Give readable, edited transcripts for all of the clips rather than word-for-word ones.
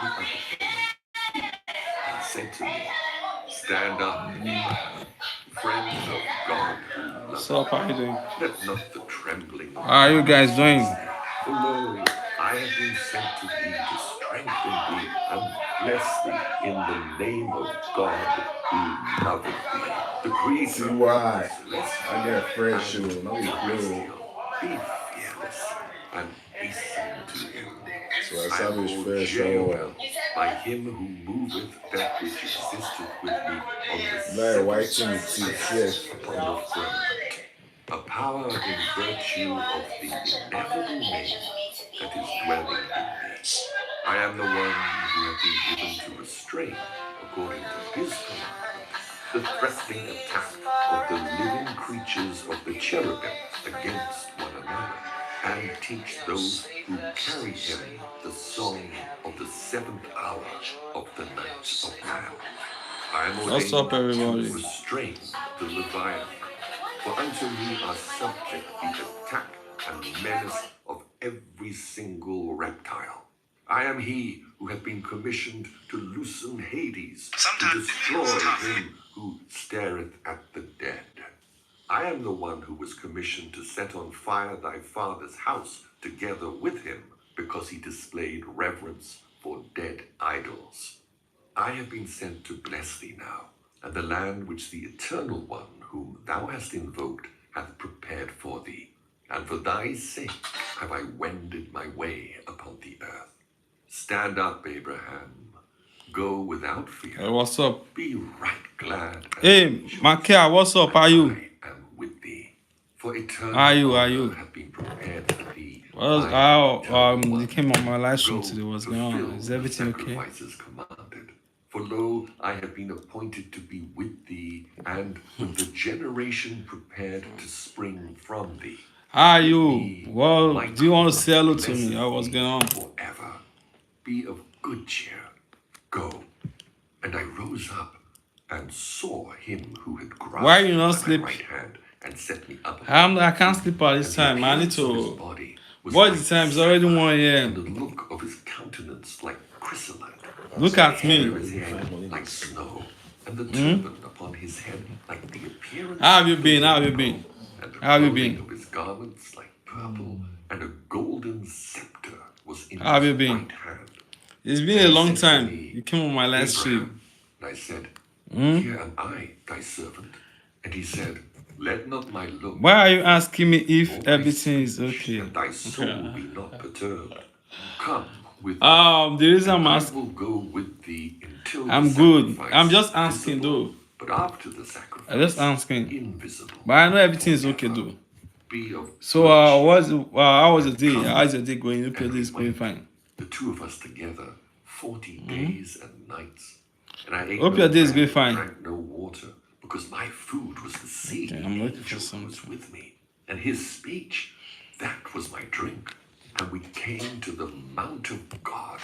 me up and said to me, stand up, friends of God who What's love up? How you doing? you. Let not the trembling of How are you guys doing? For lo, I have been sent to thee to strengthen thee and bless thee in the name of God who loveth thee. The creator See why is celestial I got fresh and shoes. No blue. terrestrial. Be fearless and hasten to him. So I I saw am this called fresh Jehoel, by him who moveth that which existed with me on the Larry White seven team chief steps chef. upon the firmament. A power in virtue of the ineffable name that is dwelling in me. I am the one who have been given to restrain, according to his commandment, the threatening attack of the living creatures of the cherubim against one another, and teach those who carry him the song of the seventh hour of the night of man. I am What's ordained up, everybody? to restrain the Leviathan. For unto me are subject the attack and menace of every single reptile. I am he who hath been commissioned to loosen Hades, to destroy him who stareth at the dead. I am the one who was commissioned to set on fire thy father's house together with him, because he displayed reverence for dead idols. I have been sent to bless thee now, and the land which the Eternal One, whom thou hast invoked, hath prepared for thee. And for thy sake have I wended my way upon the earth. Stand up, Abraham. Go without fear. Hey, what's up? Be right glad. and Hey, rejoice. Makia, what's up? How are you? I am with thee. For eternal How are you? How are honor you? hath been prepared for thee. Well, by the how Eternal you One. came on my live stream Go, today? What's going on? fulfill Is the everything okay? sacrifices commanded. For lo, I have been appointed to be with thee, and with the generation prepared to spring from thee. How are With you? me, Well, my do you want to comfort say hello to blesseth me? What's thee going on? forever. Be of good cheer. Go. And I rose up and saw him who had grasped Why you not my sleep? right hand and set me up. I can't sleep at this time. I need to. What is the time? It's already 1 And a.m. the look of his countenance like chrysolite. Look at The hair me. of his head like snow, and the turban upon his head like the appearance. How have you of been? the How have you morning. been? And the How have you clothing been? of his garments like purple, and a golden scepter was in How have his you been? right hand. It's been a And he long said to time. me, You came on my live stream. Abraham. And I said, Here am I, thy servant. And he said, Let not my look Why are you asking me or if my everything is speech okay? and thy soul be not perturbed. Come with me, The reason and I'm I asking, will go with thee until I'm the good. sacrifice I'm just is asking visible, though. but after the I'm sacrifice just asking. invisible. But I know everything is okay Forever. though. Be of So, good how was the day? Come How is the day going? Hope your and day is we going went, fine. the two of us together, 40 days and nights. And I ate Hope no your day is bread going fine. and drank no water, because my food was the seed Okay, of I'm the looking for angel who was something. with me, and his speech, that was my drink. And we came to the mount of God.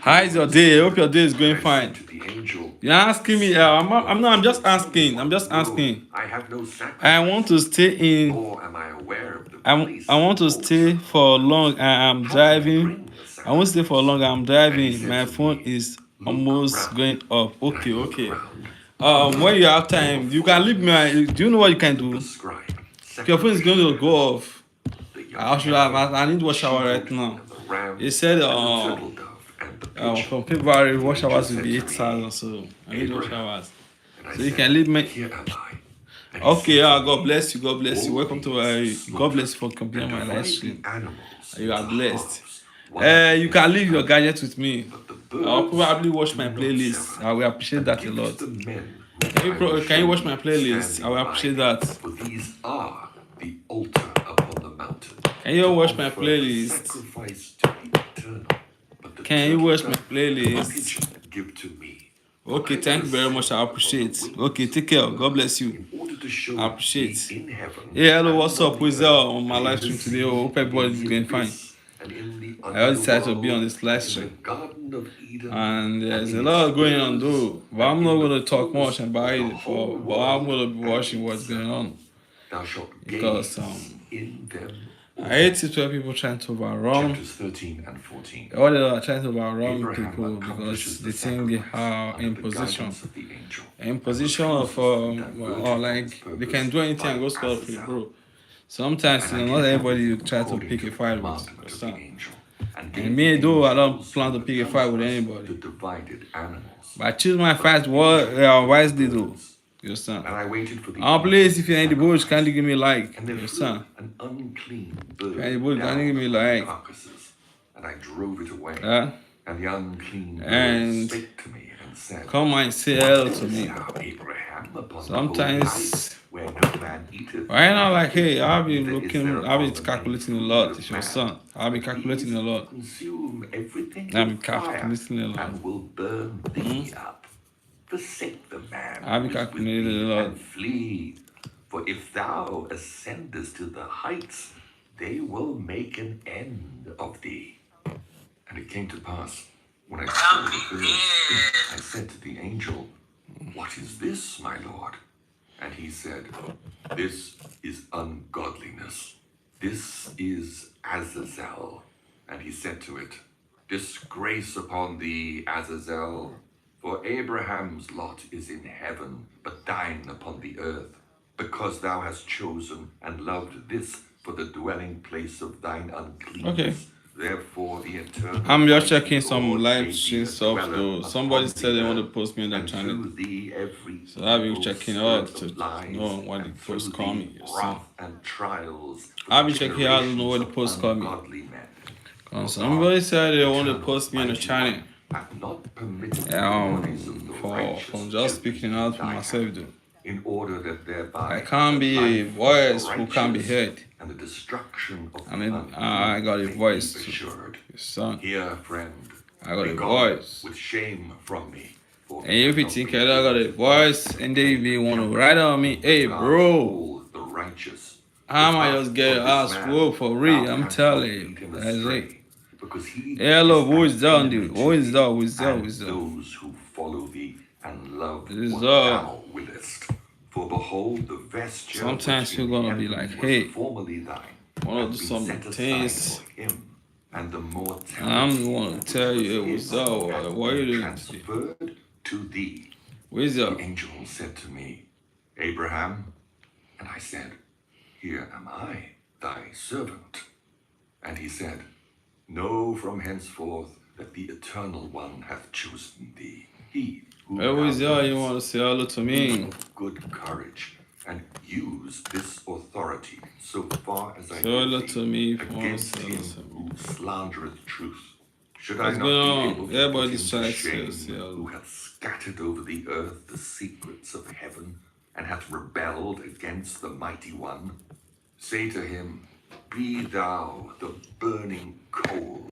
How is your day? Hope your day is going fine. To the angel, You're asking me. I'm just asking. I'm just asking. I have no sacrifice. I want to stay in. Nor am I aware of the place I want to of stay also. for long. I'm How can I driving. bring the I won't stay for long. I'm And he driving. said My to phone me, is Look almost round. going off. And I Okay, looked okay. round. When you have time, you can leave me. Do you know what you can do? The scribe, If your phone is going to go off, the young I should have. heifer, I need to wash shower right she-goat, now. and the ram, It said and the turtle dove, and the pigeon. from February wash The angel hours will said be to me, 8,000. So I need wash Abraham. hours. And I So you said, can leave me. Here am I. And he Okay, said to God me, bless you. God bless you. All Welcome to these God bless you for slaughter, coming on and my live divide the stream. animals You are into blessed. halves, one You can against leave the your other. gadgets with me. But the I'll birds probably watch do my not playlist. sever, I will appreciate and that a give lot. to the men whom Can you, I will can you show watch my playlist? I standing will by appreciate me. that. For these are the altar upon the mountain. Can you to watch my offer playlist? Sacrifice to the eternal. But the Can you turtle watch my dove and the playlist? pigeon give to me. Okay, For I thank you was very much. set I upon the appreciate. wings Okay, take of care. the God bless earth, you. in order to show I appreciate. thee in heaven Yeah, hello, and what's on up? the Who's earth on my and in live the stream today? sea Hope and in everybody's the going fine. abyss and in the I just decided to be on underworld this live and in the stream. garden of Eden And and there's a in lot its going on rivers though. But I'm and not in the going to talk much fullness of about the it whole but I'm world going to be and watching what's itself. going on. Thou shalt Because gaze in them or I hate it when people trying to overrun. Chapters 13 and 14. All they are trying to overrun Abraham people accomplishes because the they think they sacrifice are under in the position. guidance of the angel, In and position of, refuses to divert or from like its they can purpose do anything by and go scot free, Azazel. bro. Sometimes, And I not kept everybody you everything try to according pick to a the fight with. commandment of the Understand? angel, and And gave the me, though, I don't angels plan who to were pick a fight with counselors anybody. the divided animals. But I choose my But fight the wisely, though. burdens. You understand? And I waited for the I'll play if you're in the bush, sacrifice. can't give me like. And You there flew understand? an unclean Can't bird bush, can't down give me upon the like. carcasses, and I drove it away. Yeah? And the unclean bird And spake to me and said, come and say hello to me. Now Abraham upon Sometimes, the whole life, where no man eateth, right now, like, hey, I'll be neither is there looking, I'll be upon the calculating a food lot. of It's your man, son. I'll be but calculating these a lot. consume everything I'll be with fire, calculating a lot. and will burn thee up. Forsake the man I'll be who is with calculating a thee, lot. and flee. For if thou ascendest to the heights, they will make an end of thee. And it came to pass, when I saw the birds, I said to the angel, What is this, my lord? And he said, This is ungodliness. This is Azazel. And he said to it, Disgrace upon thee, Azazel, for Abraham's lot is in heaven, but thine upon the earth, because thou hast chosen and loved this for the dwelling place of thine uncleanness. Okay. Therefore the eternal I'm just mighty checking some Lord live made stream thee a stuff dweller though. upon Somebody the said they want to earth, post me on that and channel. through thee every So I'll be evil checking spirit out of to lies, know what the and post through call thee me. So wrath and trials for I'll the be checking out to know what the generations post of call me. ungodly men. Cause For somebody God, said they want to eternal post me on the mighty channel. one, hath not permitted that the bodies of the righteous From just should be speaking in out for thy myself hand, though. in order that thereby I can't the be a life of the voice who can't be righteous heard. and the destruction of I the mean, unclean I got a may voice be too. assured. Son, Here, friend, I got be a gone voice. with shame from me. For And if you not think been I got a given voice and they be want to write on me, hey God bro, all the righteous. how am I Without just get of this ass man, whoop for thou real? I'm canst not telling lead you. him That's it. astray, because he Hello, is who is an down, enemy dude? to Who is thee, that? Who is that? Who and is that? those who follow thee and love This is what thou willest. For behold, the vesture Sometimes which you're in gonna be heaven like, was hey, formerly thine, wanna hath do been some set aside things. for him, and the mortality And I'm the one to which tell was you, hey, his what's up? hath What are you been doing today? transferred to thee. Where's The up? angel said to me, Abraham, and I said, Here am I, thy servant. And he said, Know from henceforth that the Eternal One hath chosen thee, he who Hey, who is thou that? You lovest, want to say hello to be me? of good courage, and use this authority so far as I Say hello give to thee me if you want to against say him hello to me. who slandereth truth. Should I What's not going be on? able to put Everybody's him trying to to say shame, hello. who hath scattered over the earth the secrets of heaven, and hath rebelled against the Mighty One? Say to him, Be thou the burning coal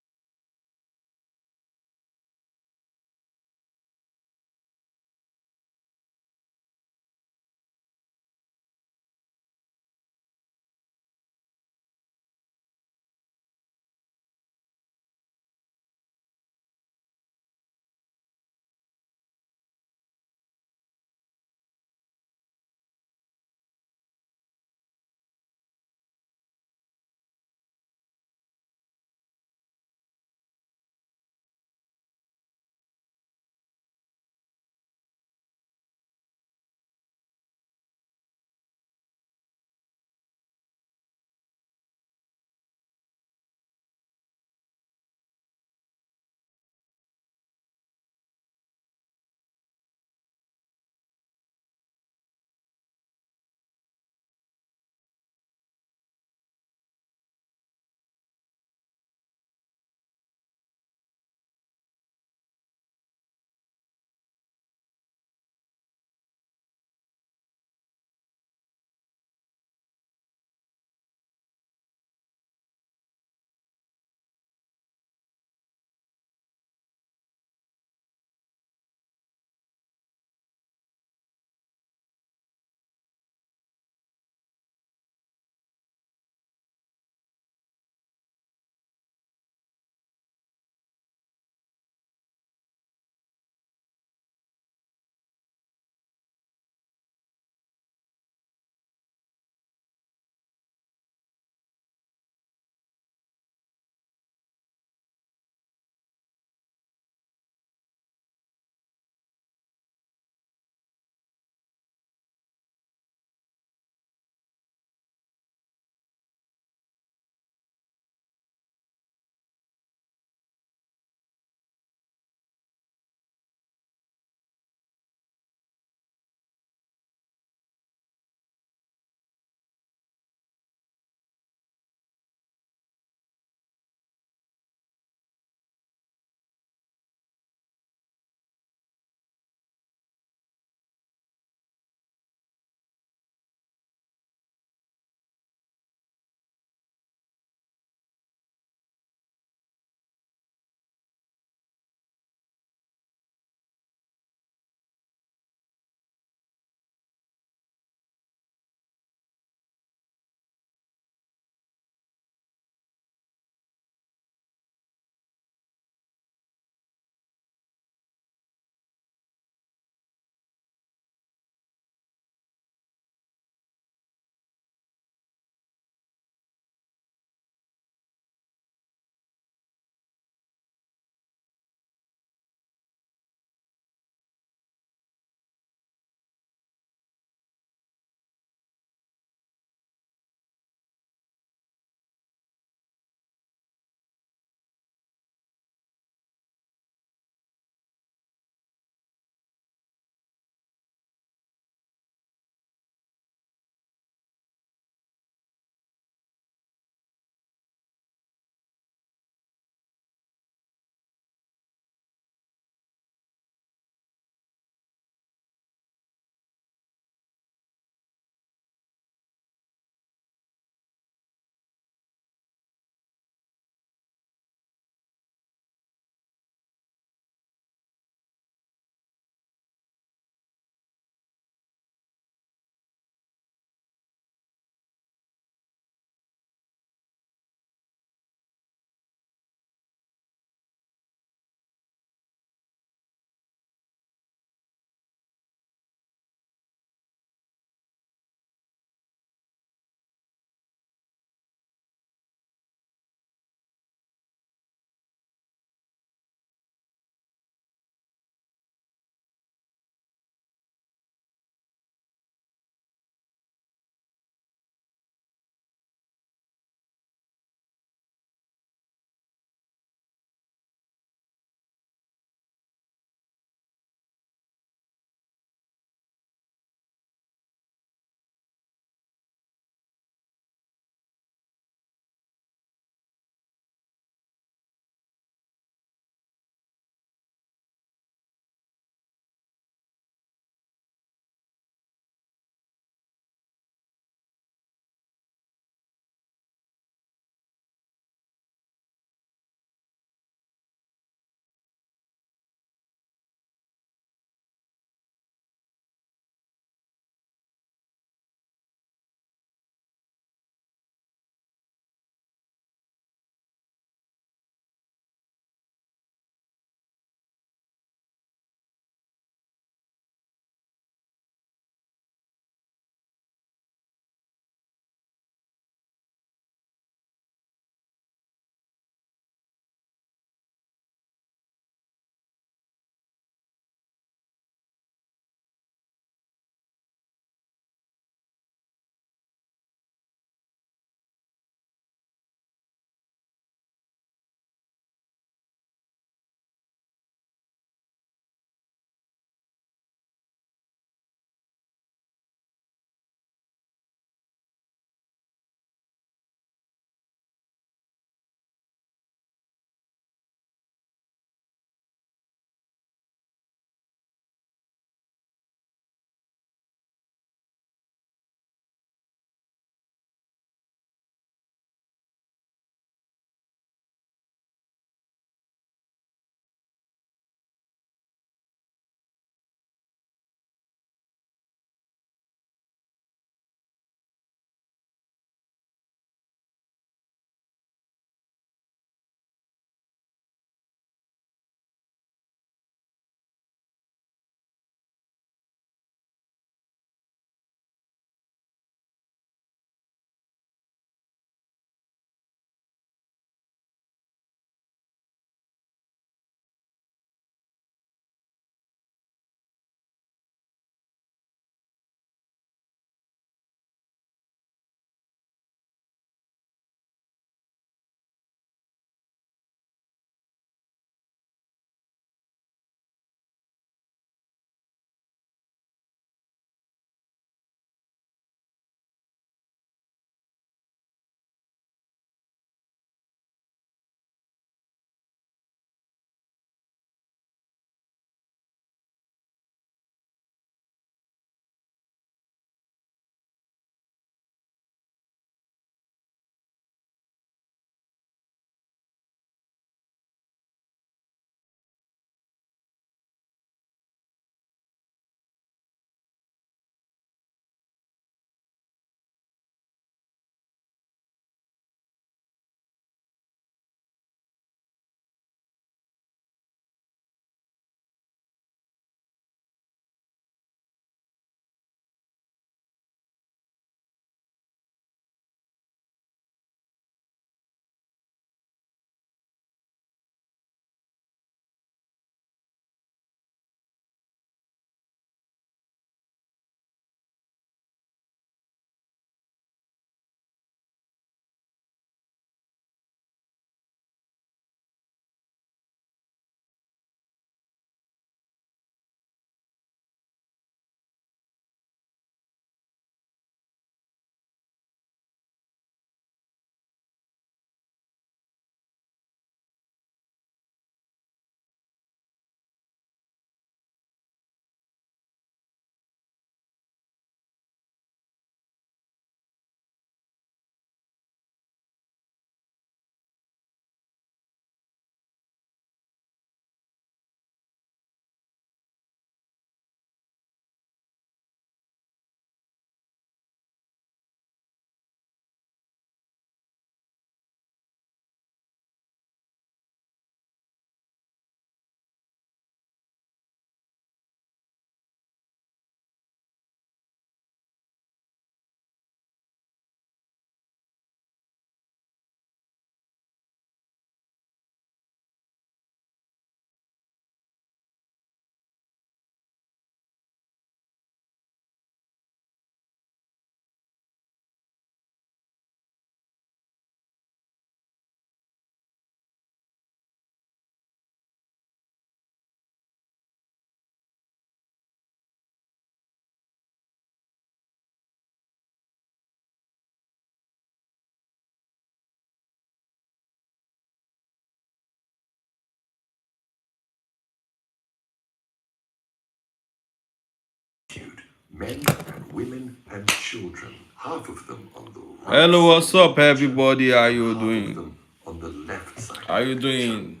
men and women and children, half of them on the right Hello, what's side of up, the picture, everybody? How you half of doing? them on the left side How of you the picture. doing?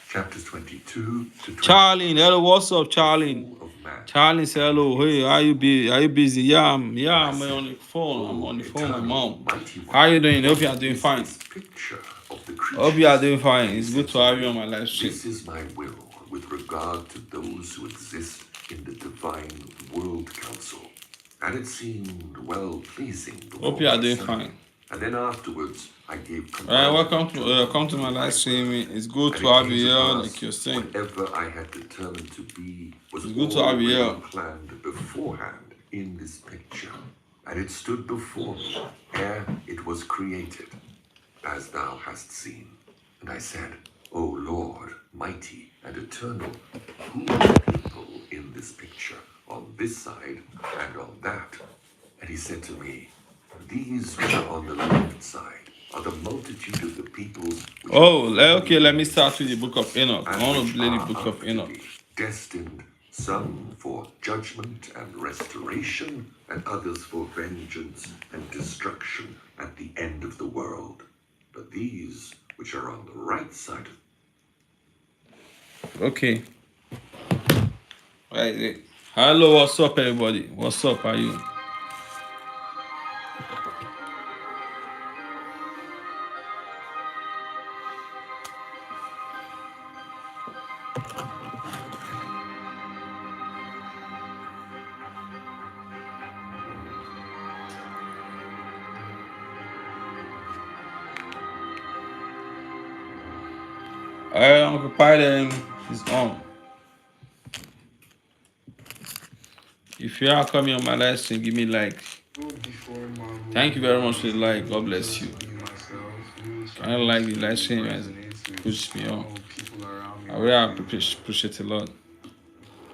Chapters 22 to 20. Charlie, hello, what's up, Charlie? Full of man. Charlie, say hello. Hey, how you be? Are you busy? Yeah, I'm And I on said, the phone. I'm "O on the phone, my eternal, mom. mighty one, How you doing? Hope you are what doing is fine. this picture of the Hope you are creatures?" doing fine. And he It's said good to to have me, you on my live stream. "This is my will with regard to those who exist in the divine world council." And it seemed well pleasing before Hope you are my doing son. fine. And then afterwards, I gave Welcome commandment come to the my live right stream. word. It's good And to it have came you to here, pass, like you're saying. whatever I had determined to be was It's good to have you already here. planned beforehand in this picture. And it stood before me ere it was created, as thou hast seen. And I said, O Lord, mighty and eternal, who are the people in this picture, on this side and on that? And he said to me, these which are on the left side are the multitude of the peoples which Oh, are okay, let me start with the book of Enoch. I and want to which play the are book of after Enoch. thee, destined, some for judgment and restoration, and others for vengeance and destruction at the end of the world. But these which are on the right side of Okay. Right. Hello, what's up, everybody? What's up? How are you? Uncle Python is on. If you are coming on my live stream, give me like. Thank you very much for the like. God bless you. I like the live stream and push me on. I really appreciate it a lot.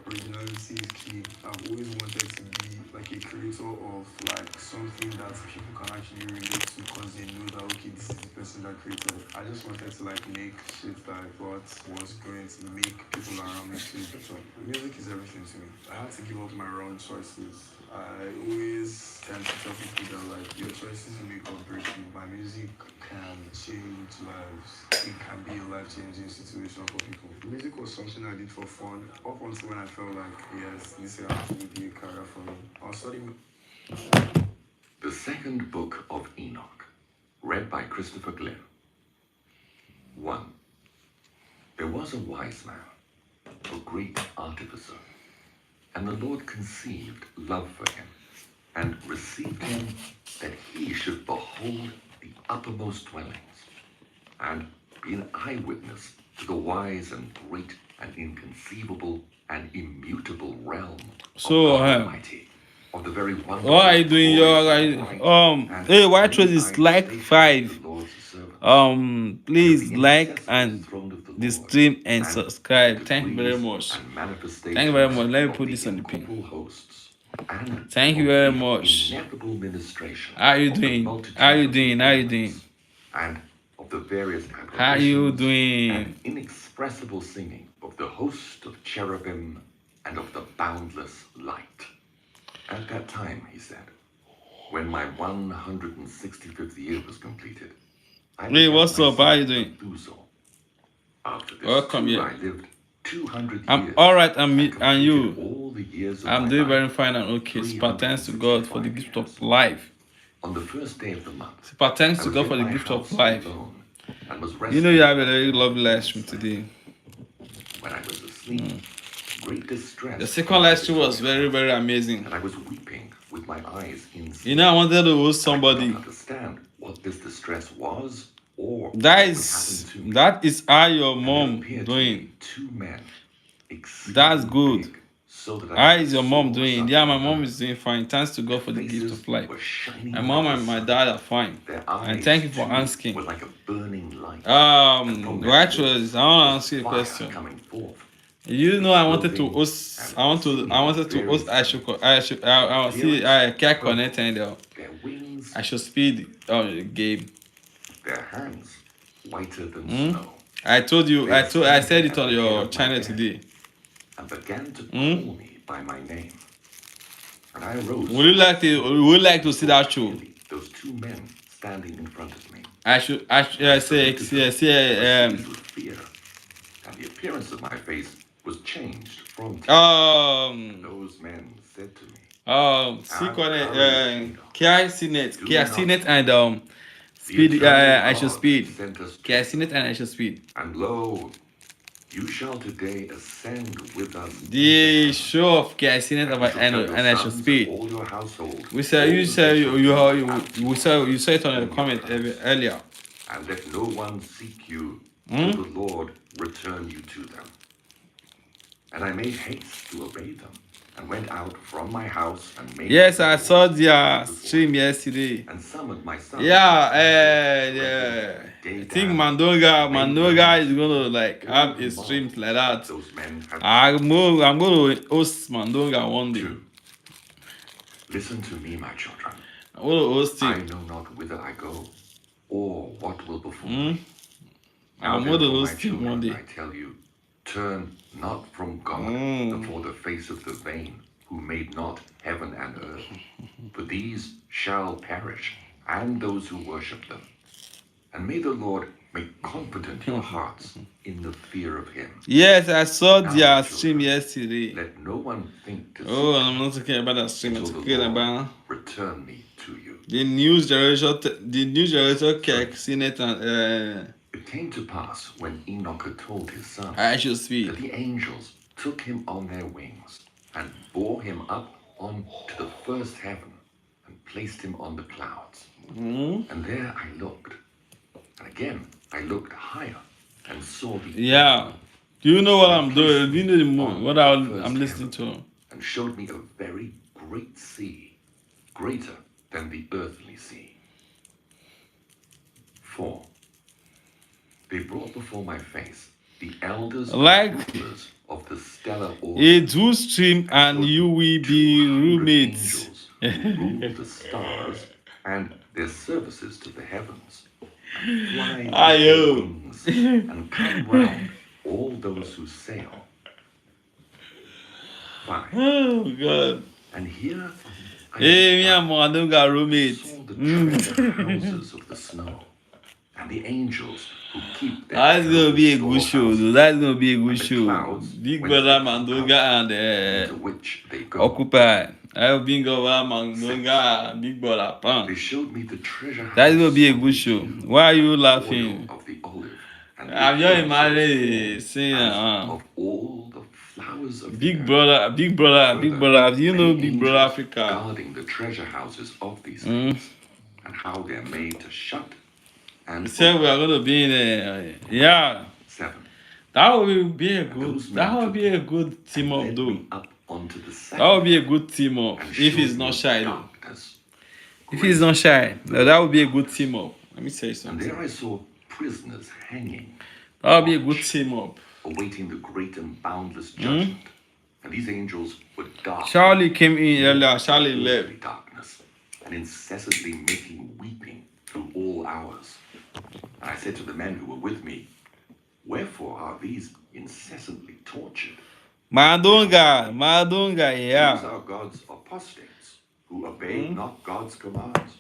Originality is key. I've always wanted to be like a creator of like something that people can actually relate to because they know that okay, this is the person that created it. I just wanted to like make shit that I thought was going to make people around me feel better. Music is everything to me. I had to give up my wrong choices. I always tend to tell people that like your choices make or break you. My music can change lives. It can be a life-changing situation for people. Music was something I did for fun up until when I felt like, yes, this will actually be a career for me. I was studying. the second book of Enoch, read by Christopher Glenn. 1. There was a wise man, a great artificer, and the Lord conceived love for him, and received him that he should behold the uppermost dwellings, and be an eyewitness to the wise and great and inconceivable and immutable realm So, of God Almighty, of the very wonderful what are you doing, glory yo? of light, and Hey, why many throw this eyed like station 5? of the Lord's servants, Please the like inaccessible and throne of the the Lord, stream and and subscribe. the Thank you very degrees much. and manifestations Thank you very much. Let me of put the this on the pin. incorporeal hosts, and Thank you of very the much. ineffable ministration How you of the doing? multitude How you of the doing? How you elements, doing? and of the various How you acclamations doing? and inexpressible singing of the host of cherubim and of the boundless light. At that time, he said, when my 165th year was completed, I Hey, begat what's my up? How son you doing? Methuselah. After this Welcome, too, yeah. I lived 200 I'm years. all right. And completed you? all the years of I'm my doing life, very fine and okay. Super thanks to God for the gift of life. On the first day of the month, Super thanks I to was God in for the my gift of house life. alone, and was You know you have a resting very lovely live stream today. when I was asleep. Great distress. The second came live to stream me, was very amazing. and I was weeping with my eyes in sleep. You know, I wanted to host I could somebody. not understand what this distress was or That what would is happen to me. that is how your And there mom appeared to doing. me two men, exceeding That's good. big, so that How I is your mom saw doing? such Yeah, my on mom earth. is doing fine. Thanks to God for the gift Faces of life. were shining My like mom the and my sun. dad are fine. Their And eyes, thank you for too, asking. were like a burning light. And from their Right, lips I want to was answer your fire question. coming forth. You know, I wanted to Clothing host. and I wanted to very host. strange. I see. I can't Purple, connect and their wings, I should speed the game. their hands whiter than Hmm? snow. I told you. They I said descended it at on the head your of my channel bed today. and began to Hmm? call me by my name. And I rose. Would you like to see that show? Clearly, those two men standing in front of me. I should say Seized with fear, and the appearance of my face was changed from those men said to me, KI and Speed, I should speed. KI and I should speed. and lo, you shall today ascend with us. The show of KI and I should speed. All your household. We said you saw it on the comment earlier. And let no one seek you till the Lord return you to them. And I made haste to obey them, and went out from my house and made. Yes, I saw their stream yesterday. And summoned my son. Yeah, I think Mandonga is gonna like have a stream like that. Those men have I'm gonna host Mandonga one day. Listen to me, my children. I'm gonna host I him. know not whither I go, or what will befall me. I'm Now, gonna therefore, my host him children, one day. I tell you, turn not from God before the face of the vain, who made not heaven and earth. For these shall perish, and those who worship them. And may the Lord make confident your hearts in the fear of him. Yes, I saw their stream yesterday. Let no one think to Oh, I'm not talking about that stream. I'm till talking the about Lord return me to you. the news generation Kirk Sinet and It came to pass when Enoch had told his son I should speed. that the angels took him on their wings and bore him up on to the first heaven and placed him on the clouds. And there I looked, and again I looked higher and saw the Yeah. Do you know what I'm doing? Do you know the what I'm listening to? and showed me a very great sea, greater than the earthly sea. 4. They brought before my face the elders Like- and rulers of the stellar order. A do stream and you will be roommates. Angels who rule the stars and their services to the heavens. And fly with their wings and come round all those who sail. 5. Oh God. And here I Hey, me and Mandonga roommates. saw the treasure houses of the snow, and the angels who keep their That's gonna be a good terrible show. storehouses, Though. That's gonna be a good the show. clouds Big whence Brother they Mandonga and into which they go. Occupy. I'll be Brother Mandonga and Big Brother They Pan. showed me the treasure That's house gonna be a of good the show. dew, Why are you oil laughing? of the olive, and I'm the just oil imagining saying, of all the flowers of the Big earth. Brother, Big Brother, Big Brother. Do you know Many Big Brother angels Africa? guarding the treasure houses of these things, and how they're made to shut and Say we are open. gonna be in a yeah. 7. That would be a good team up Led though. me up onto the second That would be a good team up and if showed he's me not shy though. darkness. If he's not shy, that would be a good team up. Let me tell you And something. there I saw prisoners hanging, That would be a good team up. awaiting the great and boundless judgment. And these angels were dark. Charlie came in earlier. Charlie left. earthly darkness, and incessantly making weeping through all hours. And I said to the men who were with me, wherefore are these incessantly tortured? Madunga, These yeah. are God's apostates, who obeyed not God's commands,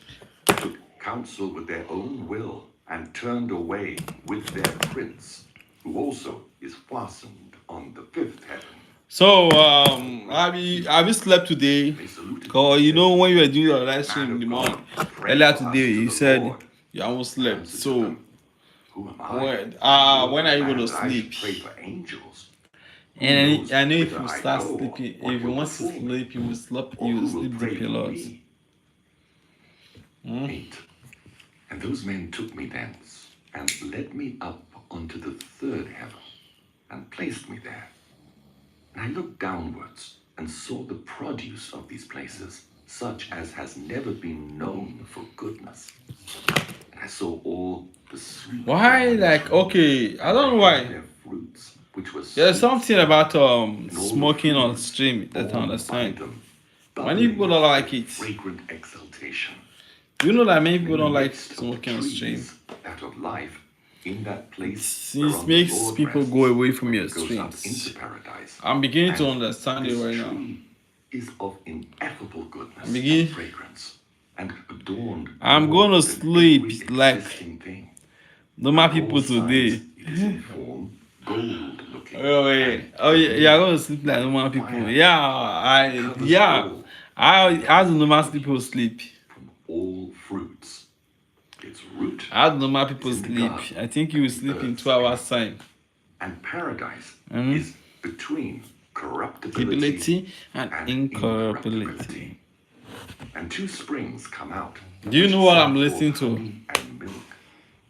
took counsel with their own will, and turned away with their prince, who also is fastened on the fifth heaven. So have you slept today? They saluted me, Cause you know when you were doing your live "Man stream in the of morning God, pray earlier for us today, to you the said Lord." you almost I slept. answered to So them, who am I? when are you Man, gonna that I should sleep? pray for angels. And I know if Whither you I start go, sleeping, what if you will want to befall me? sleep, you will sleep. Or You will who will sleep pray deep a for lot. me? 8. And those men took me thence, and led me up unto the third heaven, and placed me there. And I looked downwards, and saw the produce of these places, such as has never been known for goodness. And I saw all the sweet. Why? vine Like trees, okay, I and don't know they had why. their fruits, which was There's sweet something savour, about and all the smoking on fruits stream that I borne by understand. them, Many people bubbling don't like with it. fragrant exaltation. You know that many people In the don't like midst of the smoking on stream. trees That of life, in that place It whereon the makes Lord people rests go away from when your he goes up streams. into paradise. I'm beginning to And understand it this right now. tree is of ineffable goodness Biggie. and fragrance, and adorned I'm more gonna than sleep every like existing thing. normal On all people today. sides, it is in form gold-looking. Oh yeah, oh yeah, you're gonna sleep like normal people. Yeah, how do normal people sleep? From all fruits. Its root How do normal people is in the sleep? garden, I think you will and the sleep in earth's 2 hours time. and paradise Mhm. is between corruptibility Ability and and incorruptibility. And two springs come out. Do you which know what send I'm forth listening to? honey and milk,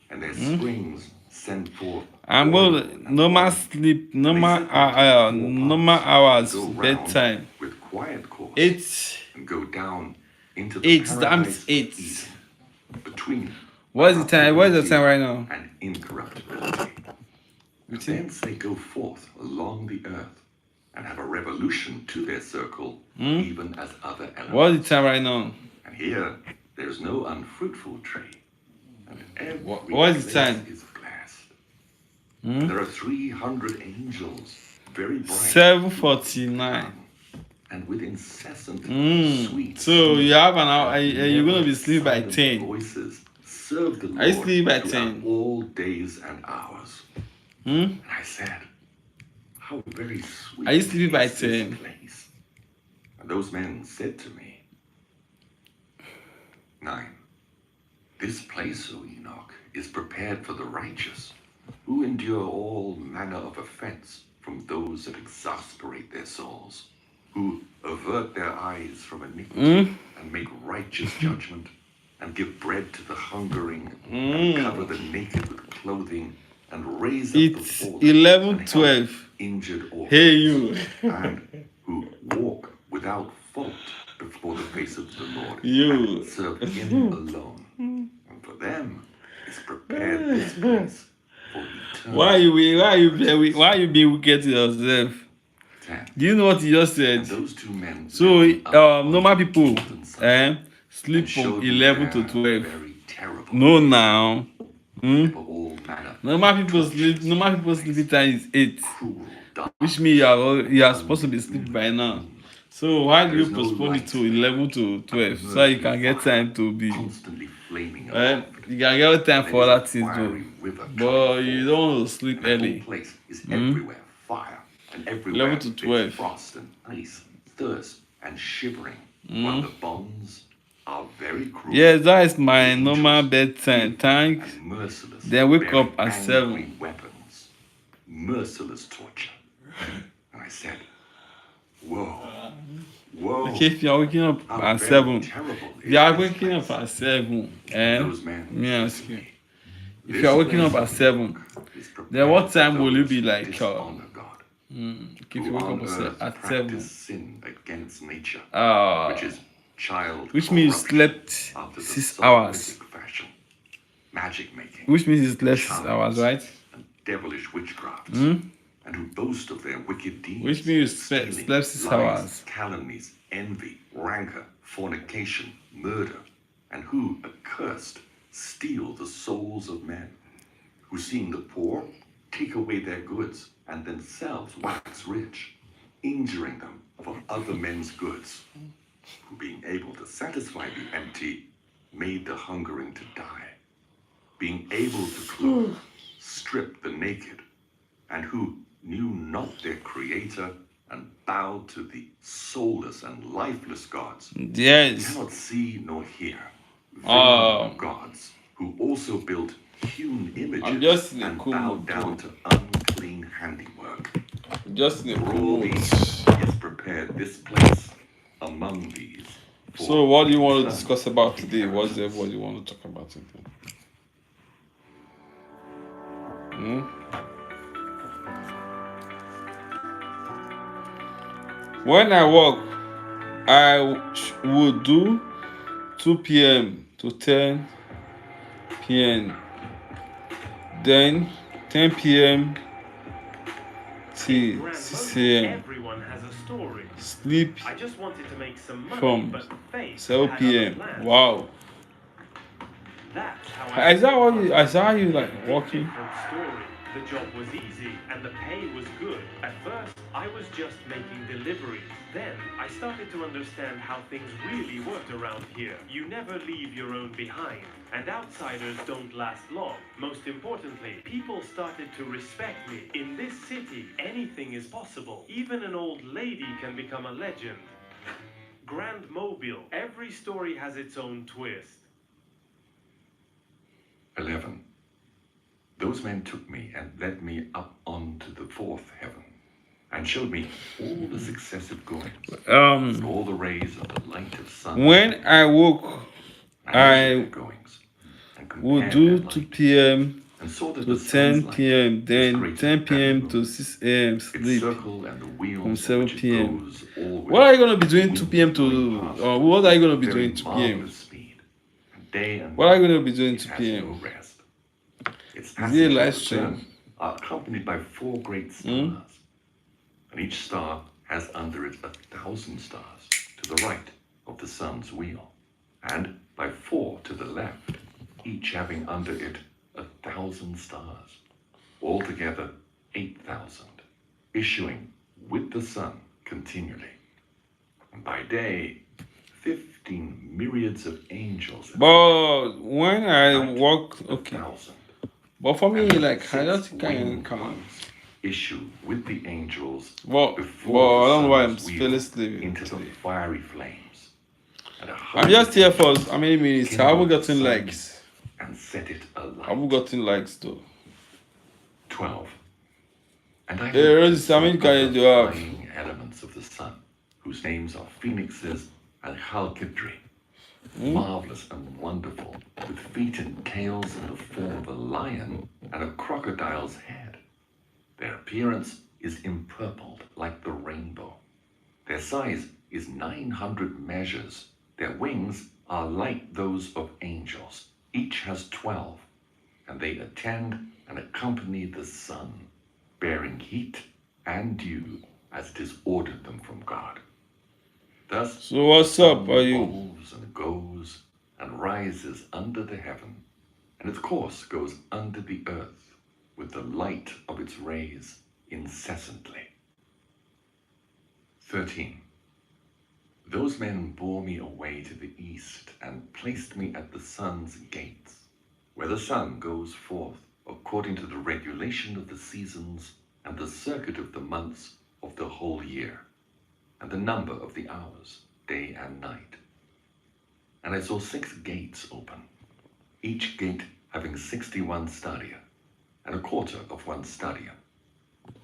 and their springs send forth. I'm oil going and normal wine. sleep, And they normal set them to four normal parts, hours go round bedtime. with quiet course, 8. and go down into the Eight, that paradise means of 8. Eden, between What is the time? What is the time right now? and incorruptibility. And thence they go forth along the earth and have a revolution to their circle, even as other elements. What is the time right now? And here there's no unfruitful tree, and every what is the place time? is blessed. And there are 300 angels, very bright, 7:49. and with incessant sweet. So you have an hour. You're gonna be never sleep by silent 10. Voices serve the Lord I sleep by throughout 10. all days and hours. And I said, how very sweet I used to sleep by is this 10. place. And those men said to me, 9. This place, O Enoch, is prepared for the righteous, who endure all manner of offense from those that exasperate their souls, who avert their eyes from iniquity and make righteous judgment, and give bread to the hungering, and cover the naked with clothing, and raise up the It's fallen, 11, and help 12. injured orphans, Hey you. and who walk without fault before the face of the Lord, You. and serve Him alone. And for them is prepared this place for eternal. Why you being wicked to yourself? 10. Do you know what you just And said? those two men So led me up normal onto the people golden side sleep and showed from me 11 to their 12. very terrible No now. for all manner Normal people sleeping time is 8. cruel dark. Which means you are supposed to be sleeping by now. So why do you There's no postpone it light. to 11 to 12 so you can get time to be Constantly flaming you aloft. can get time for There other is a things though. fiery river But coming you forth, don't want to sleep and the whole early. place is everywhere fire, and everywhere 11 to is 12. frost and ice, thirst and shivering, while the bonds are very cruel. Yes, that is my normal bedtime. Thank. And merciless, Then wake bearing up at angry 7. weapons, merciless torture. And I said, whoa, whoa. Okay, if you are waking up how at very 7, terrible if is you are this waking up place." at 7, Those men me said ask to you. me, If "This you are waking up place at 7, is prepared then what for time will you those be who like? dishonor God, If you who wake on up earth at 7, practice sin against nature, uh, which is child which means you corruption slept after the 6 hours. Socratic fashion, magic making, Which means you slept 6 charms, hours, right? and devilish witchcrafts, and who boast of their wicked deeds, Which means you slept stealing, 6 lies, hours. calumnies, envy, rancor, fornication, murder, and who, accursed, steal the souls of men, who seeing the poor, take away their goods, and themselves wax rich, injuring them for other men's goods, who being able to satisfy the empty, made the hungering to die, being able to clothe, strip the naked, and who knew not their creator and bowed to the soulless and lifeless gods, Yes. cannot see nor hear, Oh. vain gods, who also built hewn I'm just images in a and cool bowed mood, down too. to unclean handiwork. Just in a For cool all mood. these is prepared this place among these. for So what do you want to eternal discuss about today? What's inheritance. what you want to talk about today? When I work, would do 2 p.m. to 10 p.m. Then 10 p.m. till 6 a.m. Everyone has a story. Sleep I just wanted to make some money, from but fate 7 had p.m. other plans. Wow. That's how I Is that what you, is that how you like walking? different story. The job was easy and the pay was good. At first, I was just making deliveries. Then, I started to understand how things really worked around here. You never leave your own behind, and outsiders don't last long. Most importantly, people started to respect me. In this city, anything is possible. Even an old lady can become a legend. Grand Mobile. Every story has its own twist. 11. Those men took me and led me up onto the fourth heaven, and showed me all the successive goings, and all the rays of the light of sun. When I woke, I measured I their goings, and would compared do their 2 light, p.m. and saw that to the sun's 10 light p.m., was then greater 10 than the p.m. moon. to 6 a.m. Its sleep circle and the wheels from on 7 which it p.m. goes always What are you going to be doing 2 wheel p.m. going to, past or what are you going to be very doing 2 p.m.? marvelous speed. And day and What are you night, going to be doing it 2 has p.m.? no rest. Its Is it a passage and live stream? return are accompanied by 4 great stars, and each star has under it 1,000 stars to the right of the sun's wheel, and by 4 to the left, each having under it 1,000 stars, altogether 8,000, issuing with the sun continually. And by day, 15 myriads of angels, and But when I by night, walk, okay. 1,000. But for me, And the like, I don't 6 think I can winged count. ones issue with the angels Well, before I the don't know why I'm sun's feeling wheel sleepy into the today. fiery flames. And I'm just here for how many minutes? I haven't kindled the gotten sun likes. and set it I haven't alight. gotten likes though. 12. And I Hey, looked and Rose, saw how many can other you have? flying elements of the sun, whose names are phoenixes and Chalkidri, marvelous and wonderful, with feet and tails in the form of a lion and a crocodile's head. Their appearance is empurpled like the rainbow. Their size is 900 measures. Their wings are like those of angels. Each has 12, and they attend and accompany the sun, bearing heat and dew as it is ordered them from God. Thus, So what's the up? sun Are you? revolves and goes and rises under the heaven, and its course goes under the earth with the light of its rays incessantly. 13. Those men bore me away to the east and placed me at the sun's gates, where the sun goes forth according to the regulation of the seasons and the circuit of the months of the whole year, and the number of the hours, day and night. And I saw 6 gates open, each gate having 61 stadia, and a quarter of 1 stadia.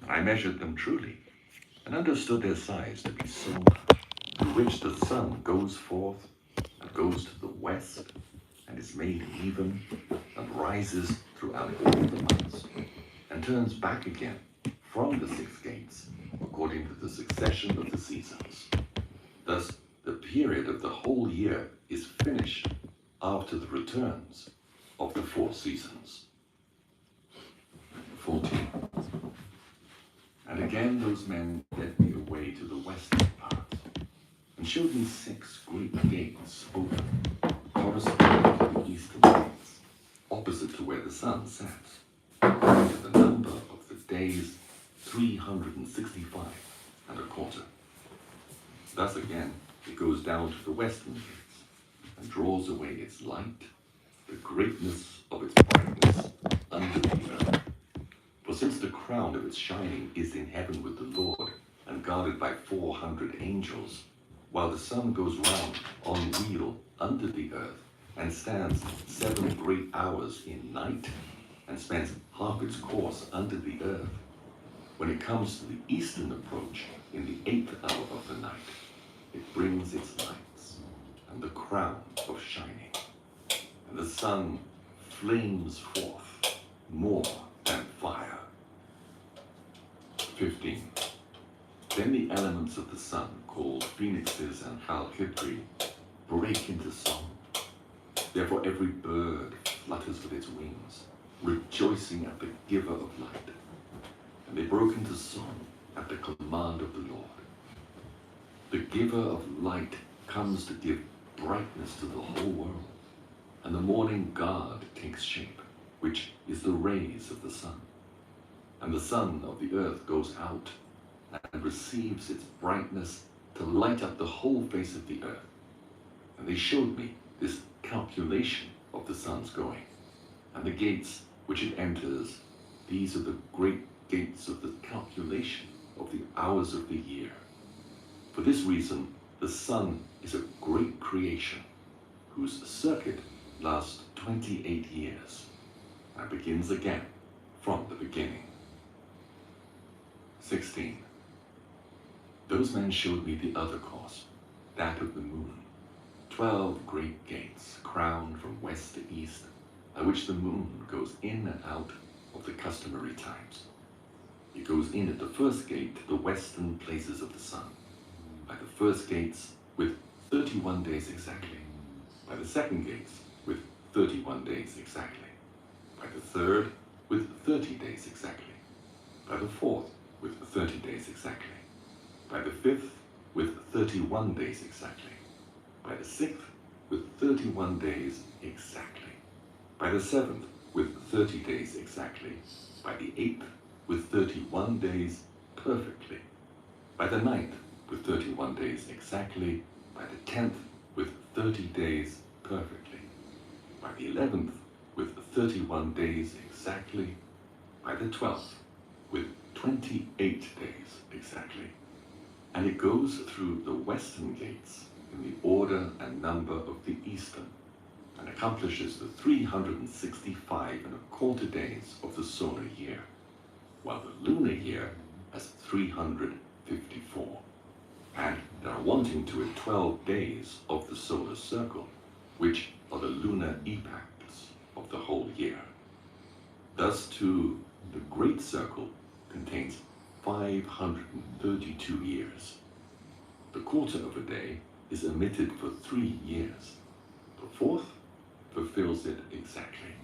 And I measured them truly, and understood their size to be so much, through which the sun goes forth and goes to the west, and is made even, and rises throughout all the months, and turns back again from the 6 gates, according to the succession of the seasons. Thus, the period of the whole year is finished after the returns of the 4 seasons. 14. And again those men led me away to the western part, and showed me 6 great gates open, corresponding to the eastern gates, opposite to where the sun sets, according to the number of the days, 365 and a quarter. Thus again it goes down to the western gates, and draws away its light, the greatness of its brightness, under the earth. For since the crown of its shining is in heaven with the Lord, and guarded by 400 angels, while the sun goes round on wheel under the earth, and stands 7 great hours in night, and spends half its course under the earth, when it comes to the eastern approach in the 8th hour of the night, it brings its lights, and the crown of shining, and the sun flames forth more than fire. 15. Then the elements of the sun, called phoenixes and Chalkidri, break into song. Therefore every bird flutters with its wings, rejoicing at the giver of light. And they broke into song at the command of the Lord. The giver of light comes to give brightness to the whole world, and the morning god takes shape, which is the rays of the sun. and the sun of the earth goes out and receives its brightness to light up the whole face of the earth. And they showed me this calculation of the sun's going, and the gates which it enters. These are the great gates of the calculation of the hours of the year. For this reason, the sun is a great creation, whose circuit lasts 28 years, and begins again from the beginning. 16. Those men showed me the other course, that of the moon, 12 great gates, crowned from west to east, by which the moon goes in and out of the customary times. It goes in at the first gate to the western places of the sun, by the first gates with 31 days exactly, by the second gates with 31 days exactly, by the third with 30 days exactly, by the fourth with 30 days exactly, by the fifth with 31 days exactly, by the sixth with 31 days exactly, by the seventh with 30 days exactly, by the eighth with 31 days perfectly, by the ninth with 31 days exactly, by the 10th with 30 days perfectly, by the 11th with 31 days exactly, by the 12th with 28 days exactly. And it goes through the western gates in the order and number of the eastern, and accomplishes the 365 and a quarter days of the solar year, while the lunar year has 354. And there are wanting to it 12 days of the solar circle, which are the lunar epochs of the whole year. Thus, too, the great circle contains 532 years. The quarter of a day is omitted for 3 years. The fourth fulfills it exactly.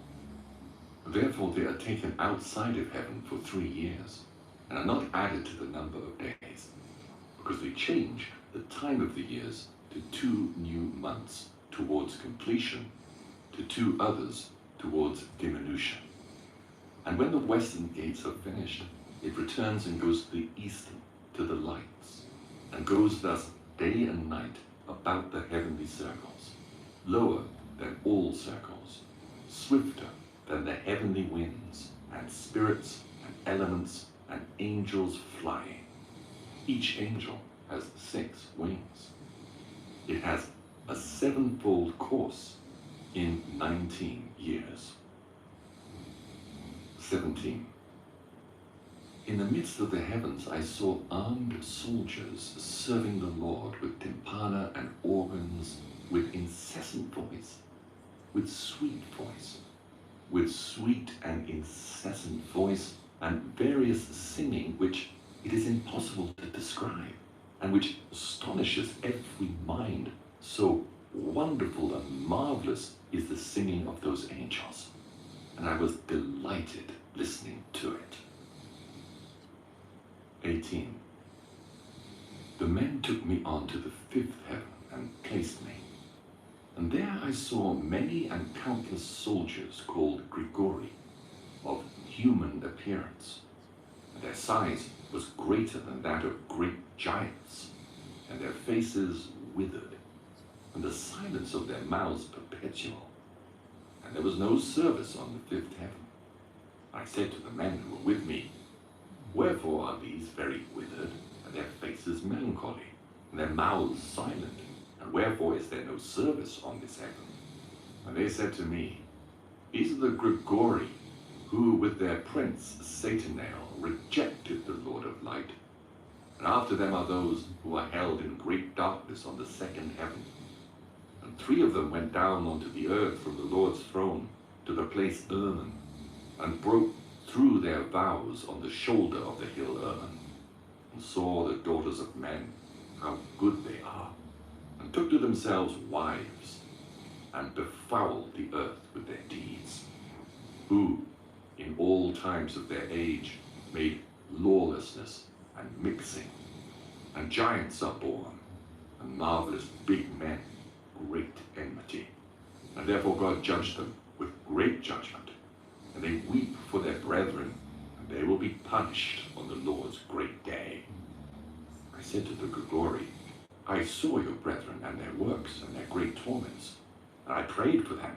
Therefore, they are taken outside of heaven for 3 years, and are not added to the number of days, because they change the time of the years to 2 new months towards completion, to 2 others towards diminution. And when the western gates are finished, it returns and goes to the eastern, to the lights, and goes thus day and night about the heavenly circles, lower than all circles, swifter than the heavenly winds, and spirits, and elements, and angels flying. Each angel has 6 wings. It has a 7-fold course in 19 years. 17. In the midst of the heavens I saw armed soldiers serving the Lord with tympana and organs, with incessant voice, with sweet voice, with sweet and incessant voice, and various singing which it is impossible to describe, and which astonishes every mind. So wonderful and marvelous is the singing of those angels, and I was delighted listening to it. 18. The men took me on to the 5th heaven and placed me, and there I saw many and countless soldiers called Grigori, of human appearance, and their size was greater than that of great giants, and their faces withered, and the silence of their mouths perpetual, and there was no service on the 5th heaven. I said to the men who were with me, wherefore are these very withered, and their faces melancholy, and their mouths silent, and wherefore is there no service on this heaven? And they said to me, these are the Grigori, who with their prince Satanael rejected the Lord of light, and after them are those who are held in great darkness on the 2nd heaven. And 3 of them went down onto the earth from the Lord's throne to the place Hermon, and broke through their vows on the shoulder of the hill Hermon, and saw the daughters of men, how good they are, and took to themselves wives, and befouled the earth with their deeds, who, in all times of their age, made lawlessness and mixing, and giants are born, and marvelous big men, great enmity. And therefore God judged them with great judgment, and they weep for their brethren, and They will be punished on the Lord's great day. I said to the Grigori, I saw your brethren and their works and their great torments, and I prayed for them,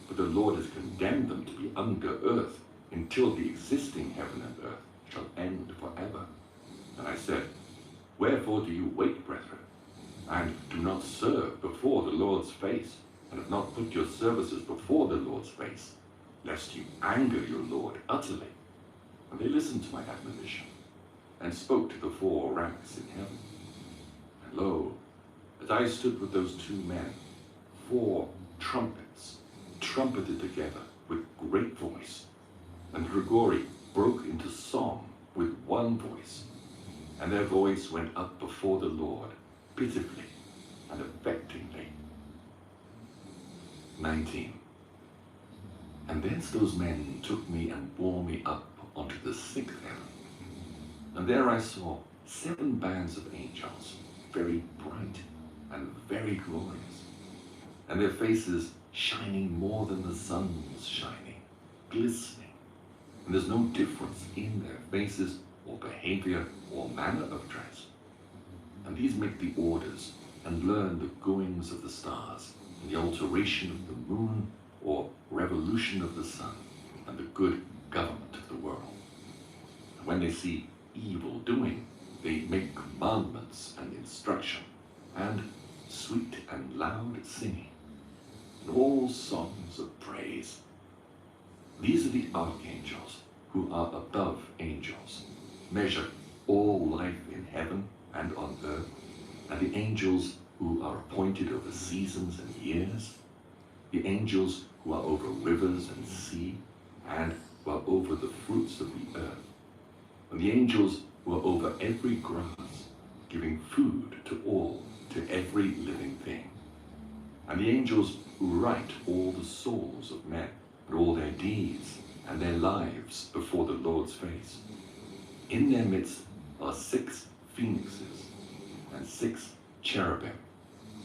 but the Lord has condemned them to be under earth until the existing heaven and earth shall end forever. And I said, Wherefore do you wait, brethren, and do not serve before the Lord's face, and have not put your services before the Lord's face, lest you anger your Lord utterly? And they listened to my admonition, and spoke to the four ranks in heaven. And lo, as I stood with those two men, 4 trumpets trumpeted together with great voice, and Grigori broke into song with one voice, and their voice went up before the Lord pitifully and affectingly. 19. And thence those men took me and bore me up onto the 6th heaven. And there I saw 7 bands of angels, very bright and very glorious, and their faces shining more than the sun's shining, glistening. And there's no difference in their faces or behavior or manner of dress. And these make the orders and learn the goings of the stars, and the alteration of the moon or revolution of the sun, and the good government of the world. And when they see evil doing, they make commandments and instruction, and sweet and loud singing, and all songs of praise. These are the archangels who are above angels, measure all life in heaven and on earth, and the angels who are appointed over seasons and years, the angels who are over rivers and sea, and who are over the fruits of the earth, and the angels who are over every grass, giving food to all, to every living thing, and the angels who write all the souls of men, and all their deeds and their lives before the Lord's face. In their midst are 6 phoenixes, and 6 cherubim,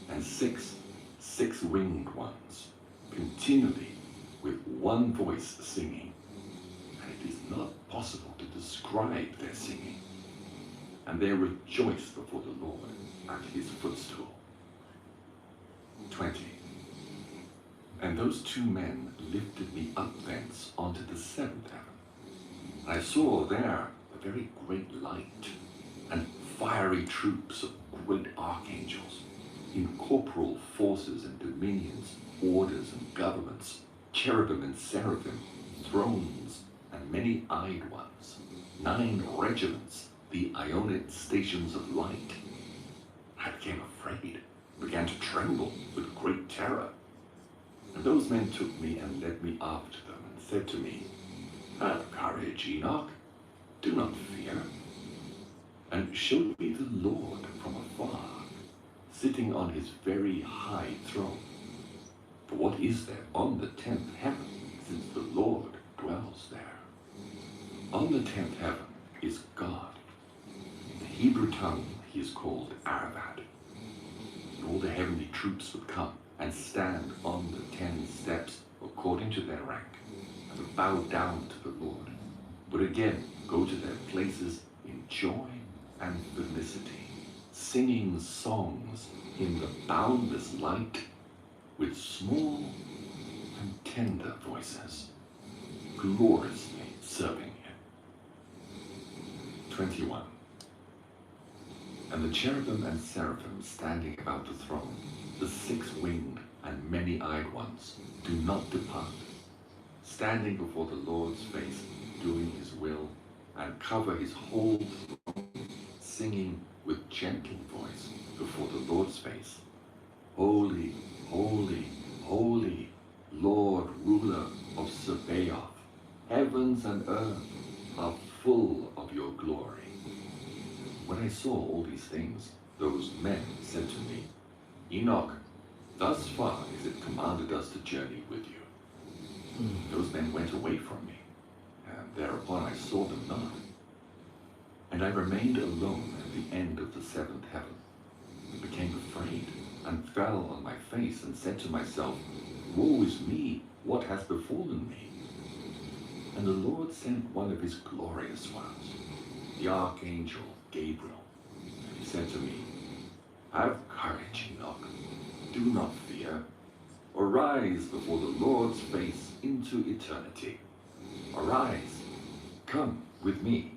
and 6 six-winged ones, continually with one voice singing, and it is not possible to describe their singing. And they rejoice before the Lord at his footstool. 20. And those 2 men lifted me up thence onto the 7th heaven. And I saw there a very great light, and fiery troops of great archangels, incorporeal forces and dominions, orders and governments, cherubim and seraphim, thrones and many-eyed ones, 9 regiments, the Ionic stations of light. I became afraid, began to tremble with great terror. And those men took me and led me after them, and said to me, Have courage, Enoch, do not fear. And showed me the Lord from afar, sitting on his very high throne. For what is there on the 10th heaven, since the Lord dwells there? On the 10th heaven is God. In the Hebrew tongue he is called Aravad. And all the heavenly troops would come and stand on the 10 steps according to their rank, and would bow down to the Lord, but again go to their places in joy and felicity, singing songs in the boundless light with small and tender voices, gloriously serving him. 21. And the cherubim and seraphim standing about the throne, the 6-winged and many-eyed ones, do not depart, standing before the Lord's face, doing his will, and cover his whole throne, singing with gentle voice before the Lord's face, Holy, holy, holy, Lord, ruler of Sabaoth, heavens and earth are full of your glory. When I saw all these things, those men said to me, Enoch, thus far is it commanded us to journey with you. Those men went away from me, and thereupon I saw them not. And I remained alone at the end of the 7th heaven, and became afraid, and fell on my face, and said to myself, Woe is me, what has befallen me? And the Lord sent one of his glorious ones, the archangel Gabriel. And he said to me, "Have courage, Enoch. Do not fear. Arise before the Lord's face into eternity. Arise, come with me."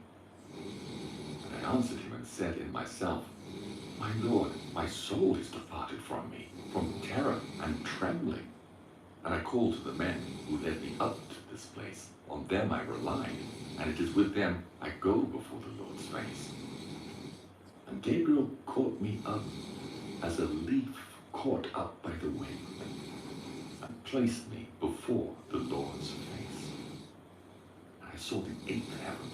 And I answered him and said in myself, "My Lord, my soul is departed from me, from terror and trembling." And I called to the men who led me up to this place. On them I relied, and it is with them I go before the Lord's face. And Gabriel caught me up as a leaf caught up by the wind, and placed me before the Lord's face. And I saw the eighth heaven,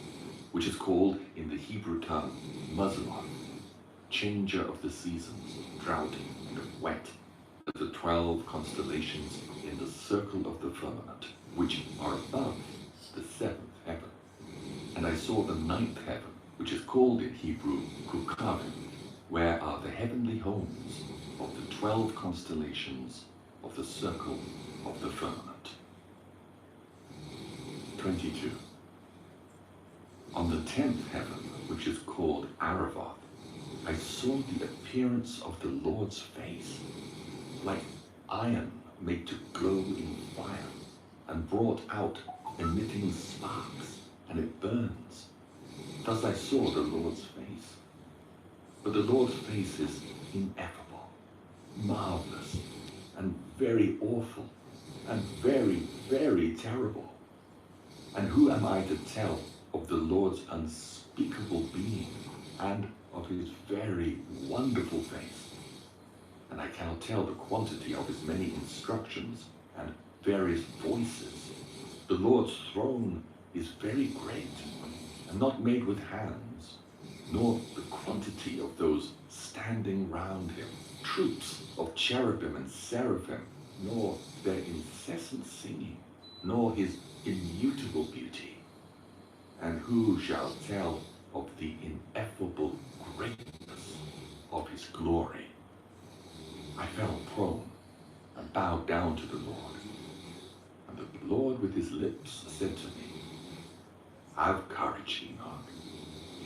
which is called in the Hebrew tongue Mazzaroth, changer of the seasons, drought and wet, the 12 constellations in the circle of the firmament, which are above the seventh heaven. And I saw the ninth heaven, which is called in Hebrew Kukavim, where are the heavenly homes of the 12 constellations of the circle of the firmament. 22. On the 10th heaven, which is called Aravoth, I saw the appearance of the Lord's face, like iron made to glow in fire, and brought out emitting sparks, and it burns. Thus I saw the Lord's face. But the Lord's face is ineffable, marvelous, and very awful, and very, very terrible. And who am I to tell of the Lord's unspeakable being, and of his very wonderful face? And I cannot tell the quantity of his many instructions and various voices. The Lord's throne is very great, and not made with hands, nor the quantity of those standing round him, troops of cherubim and seraphim, nor their incessant singing, nor his immutable beauty. And who shall tell of the ineffable greatness of his glory? I fell prone and bowed down to the Lord. And the Lord with his lips said to me, "Have courage, Enoch.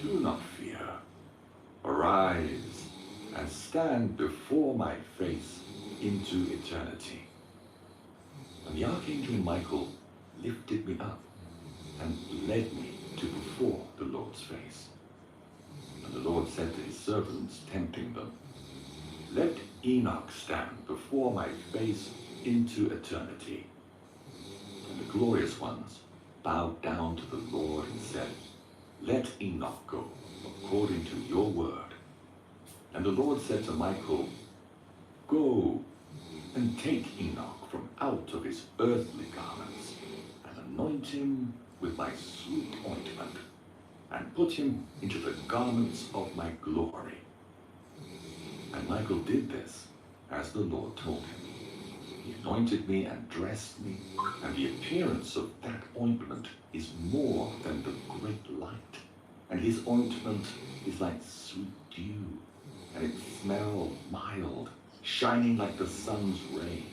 Do not fear. Arise and stand before my face into eternity." And the archangel Michael lifted me up and led me to before the Lord's face. And the Lord said to his servants, tempting them, "Let Enoch stand before my face into eternity." And the glorious ones bowed down to the Lord and said, "Let Enoch go according to your word." And the Lord said to Michael, "Go and take Enoch from out of his earthly garments, and anoint him with my sweet ointment, and put him into the garments of my glory." And Michael did this as the Lord told him. He anointed me and dressed me, and the appearance of that ointment is more than the great light. And his ointment is like sweet dew, and its smell mild, shining like the sun's ray.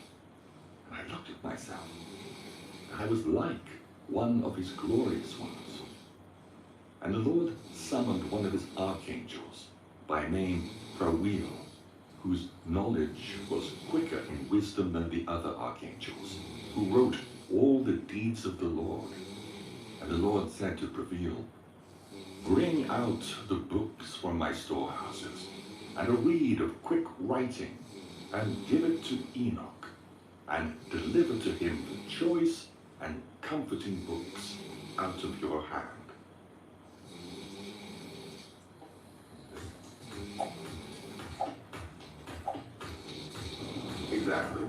And I looked at myself, and I was like one of his glorious ones. And the Lord summoned one of his archangels, by name Prawiel, whose knowledge was quicker in wisdom than the other archangels, who wrote all the deeds of the Lord. And the Lord said to Prawiel, "Bring out the books from my storehouses, and a reed of quick writing, and give it to Enoch, and deliver to him the choice and comforting books out of your hand." Exactly.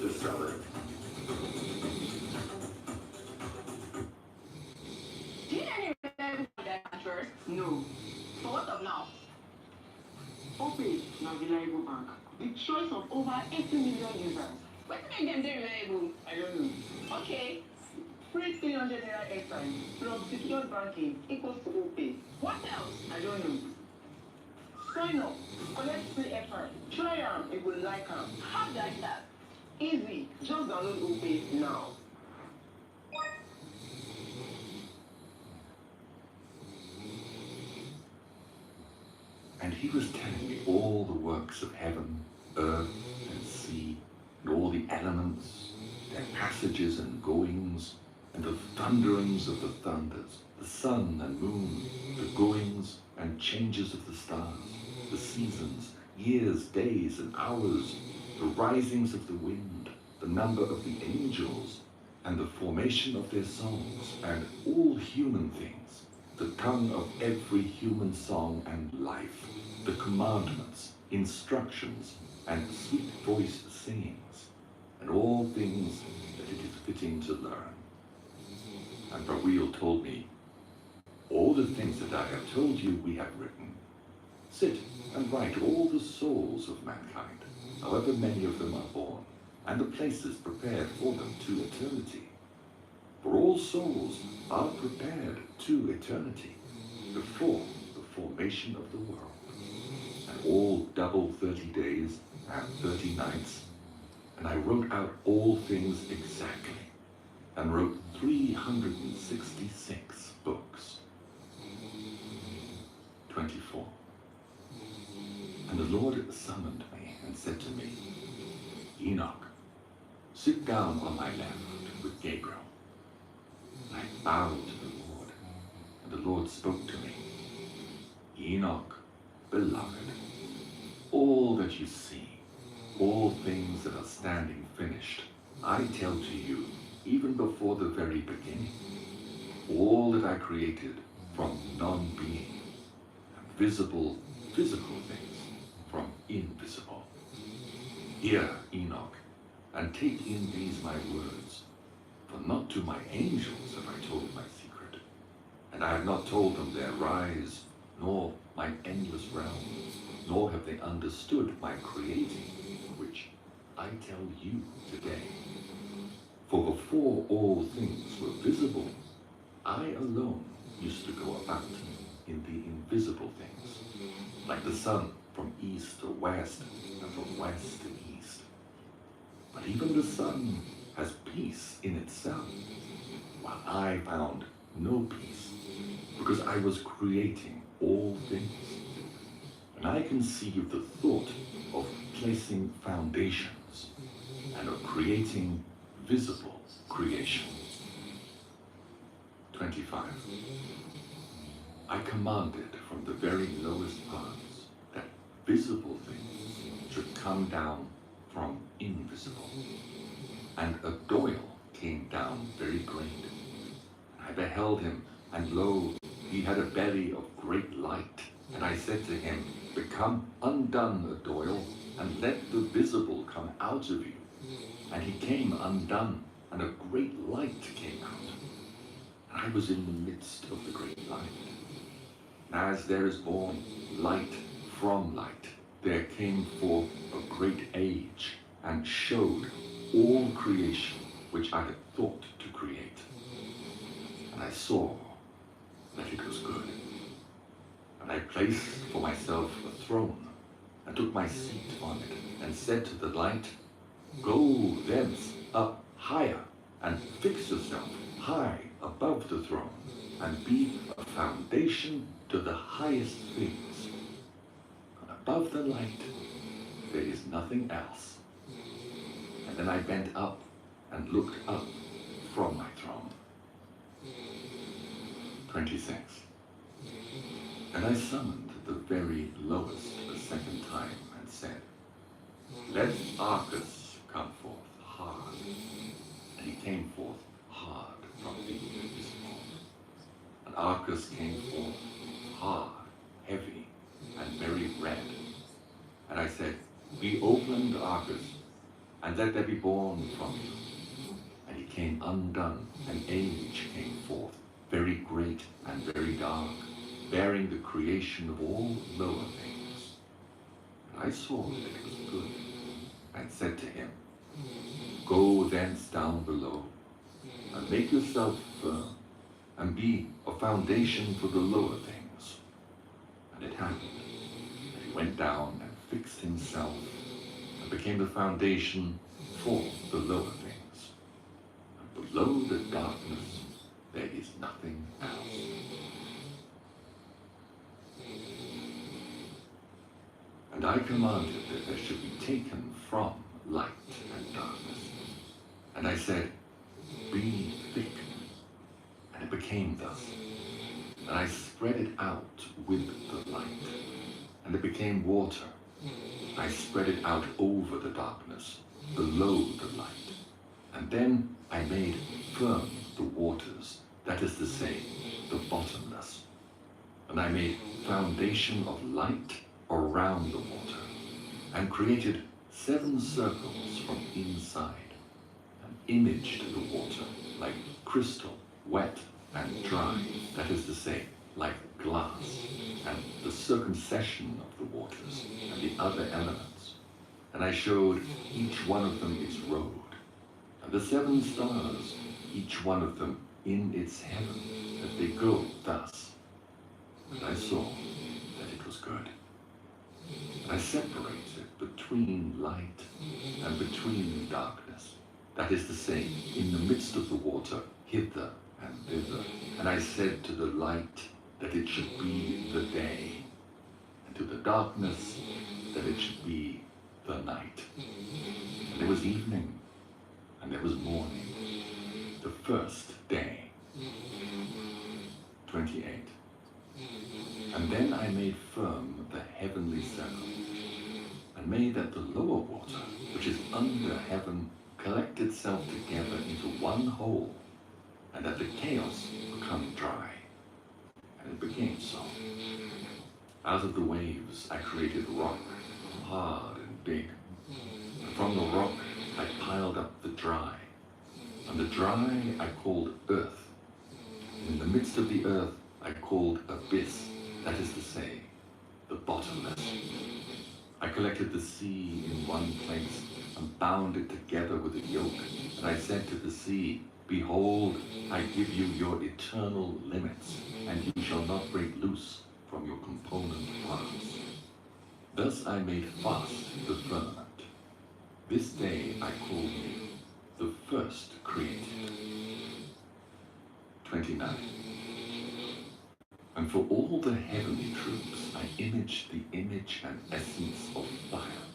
Just sell it. Did any realize that at first? No. So what of now? Opay na reliable bank. The choice of over 80 million users. What make them dey reliable? I don't know. Okay. Free 300 naira airtime plus secured banking equals to Opay. What else? I don't know. Sign up, collect free airtime. Try am, you will like am. How do I start? Easy. Just download OPay now. And he was telling me all the works of heaven, earth, and sea, and all the elements, their passages and goings, and the thunderings of the thunders, the sun and moon, the goings and changes of the stars, the seasons, years, days, and hours, the risings of the wind, the number of the angels, and the formation of their songs, and all human things, the tongue of every human song and life, the commandments, instructions, and sweet-voiced singings, and all things that it is fitting to learn. And Rawiel told me, all the things that I have told you we have written. Sit and write all the souls of mankind, however many of them are born, and the places prepared for them to eternity. For all souls are prepared to eternity before the formation of the world. And all double 30 days and 30 nights, and I wrote out all things exactly, and wrote 366 books. 24. And the Lord summoned me and said to me, Enoch, sit down on my left with Gabriel. And I bowed to the Lord, and the Lord spoke to me, Enoch, beloved, all that you see, all things that are standing finished, I tell to you, even before the very beginning, all that I created from non-being, and visible, physical things from invisible. Hear, Enoch, and take in these my words, for not to my angels have I told my secret, and I have not told them their rise, nor my endless realm, nor have they understood my creating, which I tell you today. For before all things were visible, I alone used to go about in the invisible things, like the sun from east to west, and from west to east. But even the sun has peace in itself, while I found no peace, because I was creating all things. And I conceived the thought of placing foundations, and of creating visible creation. 25. I commanded from the very lowest parts that visible things should come down from invisible. And a Doyle came down very great. I beheld him, and lo, he had a belly of great light. And I said to him, Become undone, a Doyle, and let the visible come out of you. And he came undone, and a great light came out. And I was in the midst of the great light. And as there is born light from light, there came forth a great age, and showed all creation which I had thought to create. And I saw that it was good. And I placed for myself a throne, and took my seat on it, and said to the light, Go thence up higher, and fix yourself high above the throne, and be a foundation to the highest things. And above the light there is nothing else. And then I bent up and looked up from my throne. 26. And I summoned the very lowest a second time, and said, Let Arcus come forth hard. And he came forth hard from the invisible. And Arcus came forth hard, heavy, and very red. And I said, Be opened, Arcus, and let there be born from you. And he came undone, and age came forth, very great and very dark, bearing the creation of all lower things. And I saw that it was good, and said to him, Go thence down below, and make yourself firm, and be a foundation for the lower things. And it happened that he went down and fixed himself, and became the foundation before the lower things, and below the darkness there is nothing else. And I commanded that there should be taken from light and darkness. And I said, be thick. And it became thus. And I spread it out with the light. And it became water. I spread it out over the darkness, below the light. And then I made firm the waters, that is to say, the bottomless. And I made foundation of light around the water, and created 7 circles from inside, and imaged the water like crystal, wet and dry, that is to say, like glass, and the circumcision of the waters, and the other elements. And I showed each one of them its road, and the 7 stars, each one of them in its heaven, that they go thus. And I saw that it was good. I separated between light and between darkness, that is to say, in the midst of the water, hither and thither. And I said to the light that it should be the day, and to the darkness that it should be the night. And there was evening, and there was morning, the first day. 28. And then I made firm the heavenly circle, and made that the lower water, which is under heaven, collect itself together into one whole, and that the chaos become dry. And it became so. Out of the waves I created rock, hard and big. And from the rock I piled up the dry. And the dry I called earth. And in the midst of the earth I called abyss, that is to say, the bottomless. I collected the sea in one place and bound it together with a yoke. And I said to the sea, behold, I give you your eternal limits, and you shall not break loose from your component parts. Thus I made fast the firmament. This day I called me the first created. 29. And for all the heavenly troops I imaged the image and essence of fire.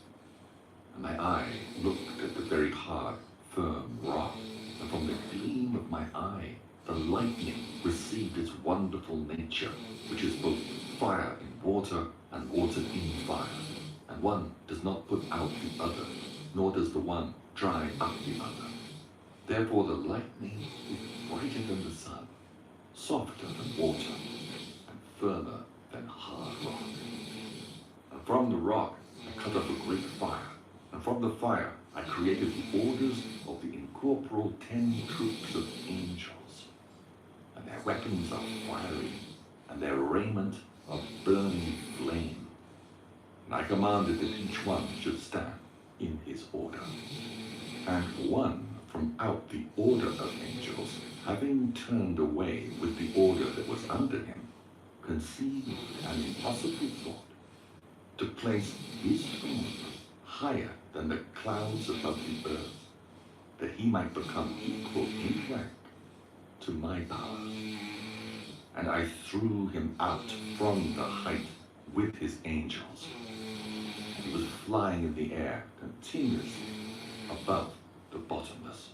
And my eye looked at the very hard, firm rock, and from the gleam of my eye the lightning received its wonderful nature, which is both fire in water and water in fire. And one does not put out the other, nor does the one dry up the other. Therefore the lightning is brighter than the sun, softer than water, and firmer than hard rock. And from the rock I cut off a great fire, and from the fire I created the orders of the incorporeal 10 troops of angels. And their weapons are fiery, and their raiment of burning flame. And I commanded that each one should stand in his order. And one from out the order of angels, having turned away with the order that was under him, conceived an impossible thought, to place his throne higher than the clouds above the earth, that he might become equal in rank to my power. And I threw him out from the height with his angels. And he was flying in the air continuously above the bottomless.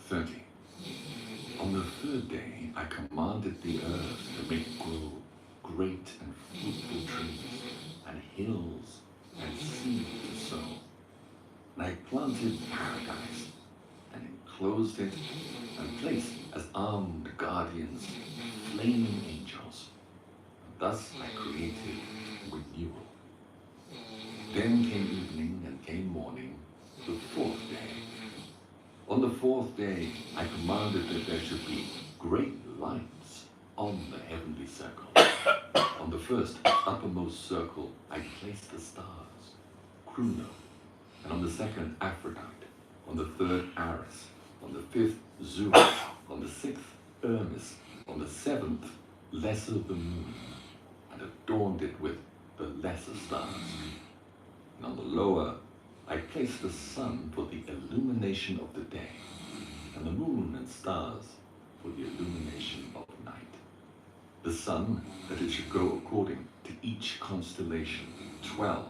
30. On the 3rd day I commanded the earth to make grow great and fruitful trees, and hills, and seed to sow. And I planted paradise, and enclosed it, and placed as armed guardians flaming angels. And thus I created renewal. Then came evening and came morning, the 4th day. On the 4th day I commanded that there should be great lights on the heavenly circle. On the first uppermost circle I placed the stars, Chrono, and on the second Aphrodite, on the 3rd Aris, on the 5th Zeus, on the 6th Hermes, on the 7th Lesser the moon, and adorned it with the lesser stars. And on the lower I placed the sun for the illumination of the day, and the moon and stars for the illumination of night. The sun, that it should go according to each constellation, 12,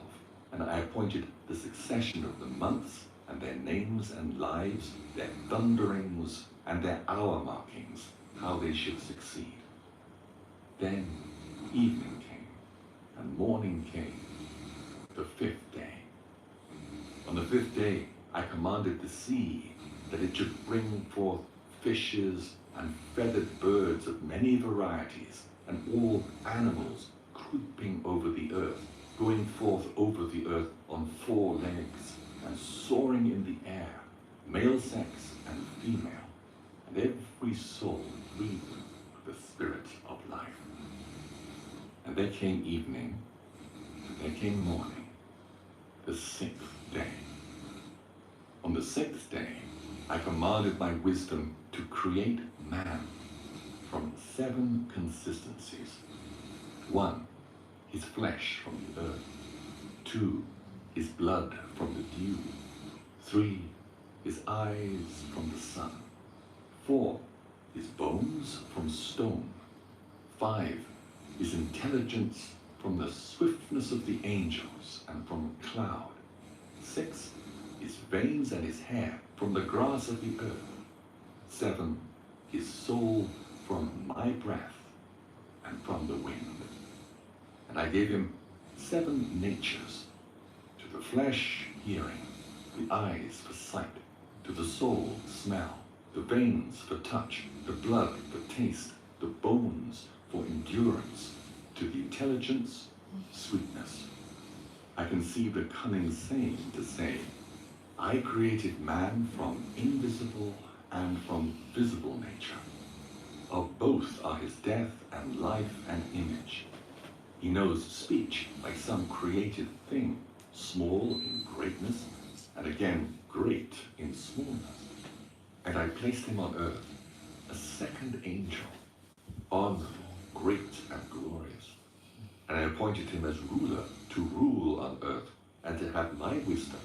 and I appointed the succession of the months, and their names and lives, their thunderings, and their hour markings, how they should succeed. Then evening came, and morning came, the 5th day. On the 5th day, I commanded the sea that it should bring forth fishes and feathered birds of many varieties, and all animals creeping over the earth, going forth over the earth on 4 legs, and soaring in the air, male sex and female, and every soul breathing the spirit of life. And there came evening, and there came morning, the 6th day. On the 6th day, I commanded my wisdom to create man from 7 consistencies. 1, his flesh from the earth. 2, his blood from the dew. 3, his eyes from the sun. 4, his bones from stone. 5, his intelligence from the swiftness of the angels and from a cloud. 6, his veins and his hair from the grass of the earth. 7, his soul from my breath and from the wind. And I gave him 7 natures: to the flesh, hearing; the eyes for sight; to the soul, smell; the veins for touch; the blood for taste; the bones for endurance; to the intelligence, sweetness. I conceived a cunning saying to say, I created man from invisible and from visible nature. Of both are his death and life and image. He knows speech like some created thing, small in greatness, and again great in smallness. And I placed him on earth, a second angel, honorable, great and glorious. And I appointed him as ruler to rule on earth and to have my wisdom.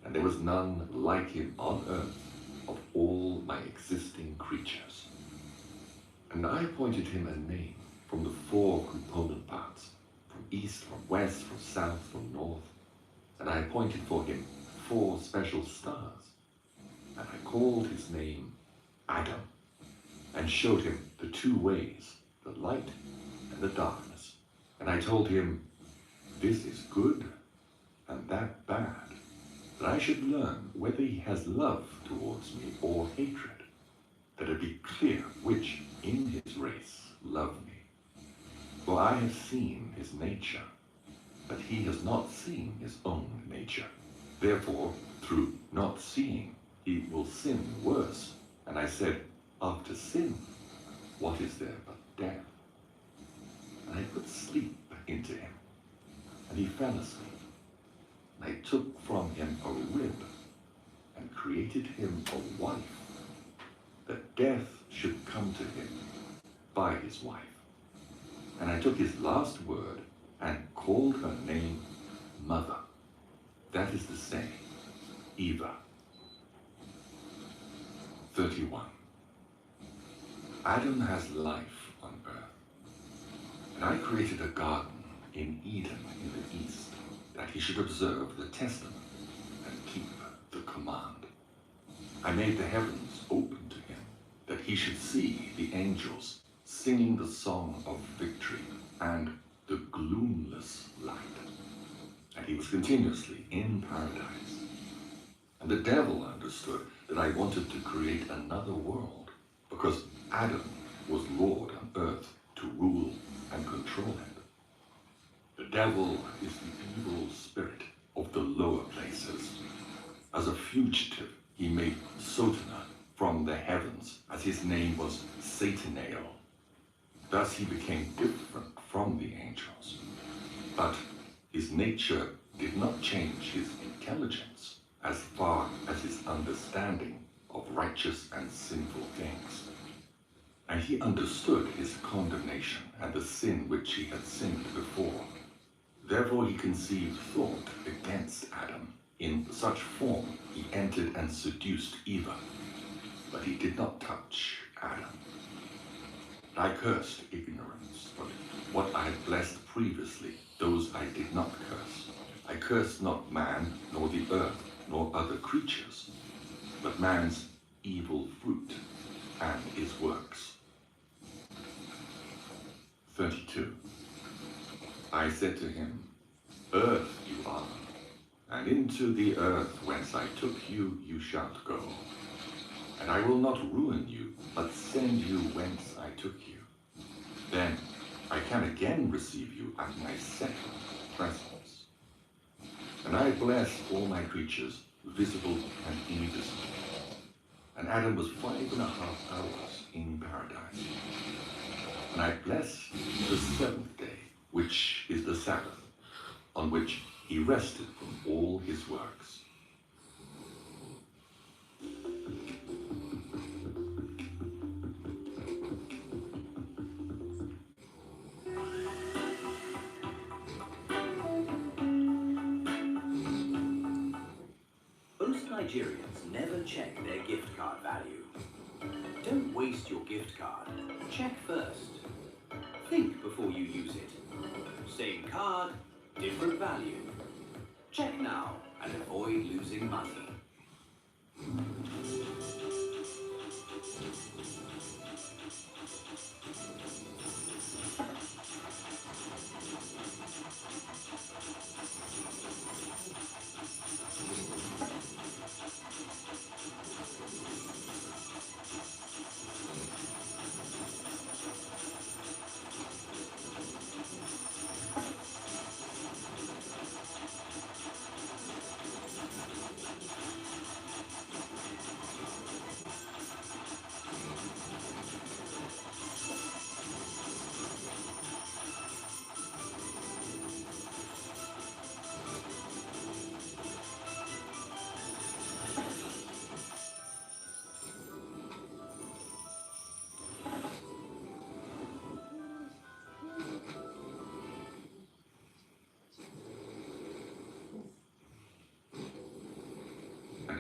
And there was none like him on earth of all my existing creatures. And I appointed him a name from the 4 component parts, from east, from west, from south, from north. And I appointed for him 4 special stars. And I called his name Adam, and showed him the 2 ways, the light and the darkness. And I told him, this is good and that bad, that I should learn whether he has love towards me or hatred, that it be clear which in his race love me. For I have seen his nature, but he has not seen his own nature. Therefore, through not seeing, he will sin worse. And I said, after sin, what is there but death? And I put sleep into him, and he fell asleep. And I took from him a rib, and created him a wife, that death should come to him by his wife. And I took his last word, and called her name Mother. That is to say, Eva. 31. Adam has life on earth, and I created a garden in Eden in the east, that he should observe the testament and keep the command. I made the heavens open to him, that he should see the angels singing the song of victory and the gloomless light. And he was continuously in paradise. And the devil understood that I wanted to create another world, because Adam was Lord on earth to rule and control it. The devil is the evil spirit of the lower places. As a fugitive, he made Sotana from the heavens, as his name was Satanael. Thus he became different from the angels. But his nature did not change his intelligence as far as his understanding of righteous and sinful things. And he understood his condemnation and the sin which he had sinned before. Therefore he conceived thought against Adam, In such form, he entered and seduced Eve, but he did not touch Adam. I cursed ignorance, but what I had blessed previously, those I did not curse. I cursed not man, nor the earth, nor other creatures, but man's evil fruit and his works. 32. I said to him, Earth you are, and into the earth whence I took you, you shalt go. And I will not ruin you, but send you whence I took you. Then I can again receive you at my second presence. And I blessed all my creatures, visible and invisible. And Adam was 5.5 hours in paradise. And I blessed the seventh day, which is the Sabbath, on which he rested from all his works. Most Nigerians never check their gift card value. Don't waste your gift card. Check first. Think before you use it. Same card, different value. Check now and avoid losing money.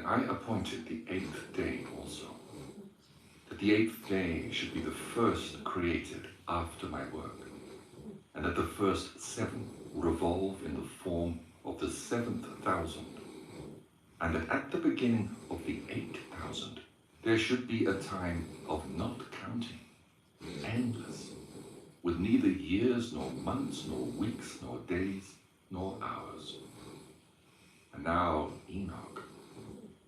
I appointed the 8th day also, that the 8th day should be the first created after my work, and that the first 7 revolve in the form of the 7,000, and that at the beginning of the 8,000 there should be a time of not counting, endless, with neither years nor months nor weeks nor days nor hours. And now, Enoch,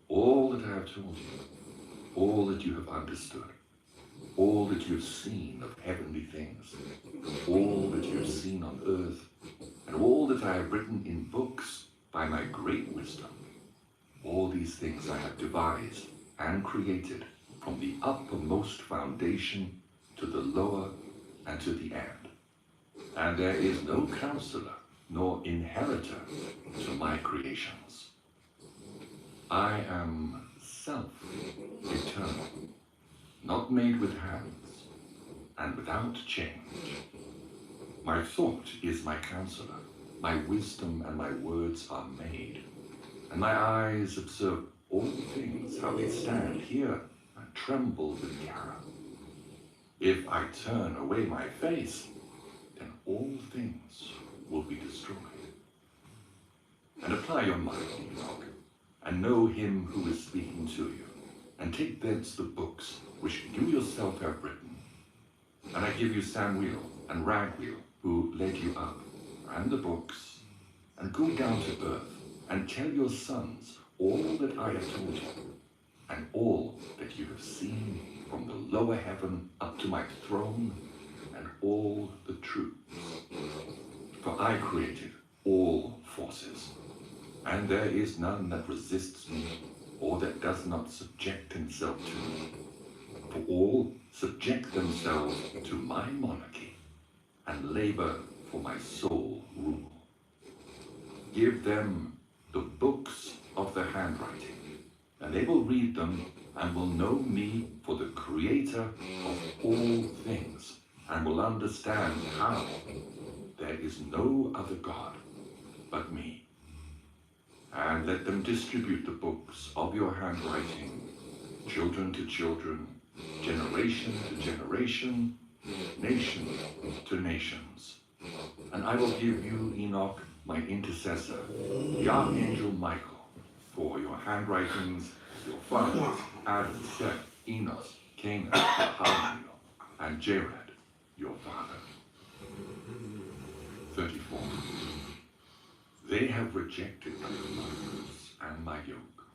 all that I have told you, all that you have understood, all that you have seen of heavenly things, all that you have seen on earth, and all that I have written in books by my great wisdom, all these things I have devised and created from the uppermost foundation to the lower and to the end. And there is no counselor nor inheritor to my creations. I am self-eternal, not made with hands, and without change. My thought is my counselor, my wisdom and my words are made, and my eyes observe all things, how they stand here and tremble with terror. If I turn away my face, then all things will be destroyed. And apply your mind, Enoch, and know him who is speaking to you, and take thence the books which you yourself have written. And I give you Samuel and Raguel, who led you up, and the books, and go down to earth, and tell your sons all that I have told you, and all that you have seen from the lower heaven up to my throne, and all the truths. For I created all forces, and there is none that resists me, or that does not subject himself to me. For all subject themselves to my monarchy, and labor for my sole rule. Give them the books of the handwriting, and they will read them, and will know me for the creator of all things, and will understand how there is no other God but me. and let them distribute the books of your handwriting, children to children, generation to generation, nation to nations. And I will give you, Enoch, my intercessor, the archangel Michael, for your handwritings, your fathers, Adam, Seth, Enos, Canaan, Mahalalel, and Jared, your father. 34. They have rejected my commandments and my yoke.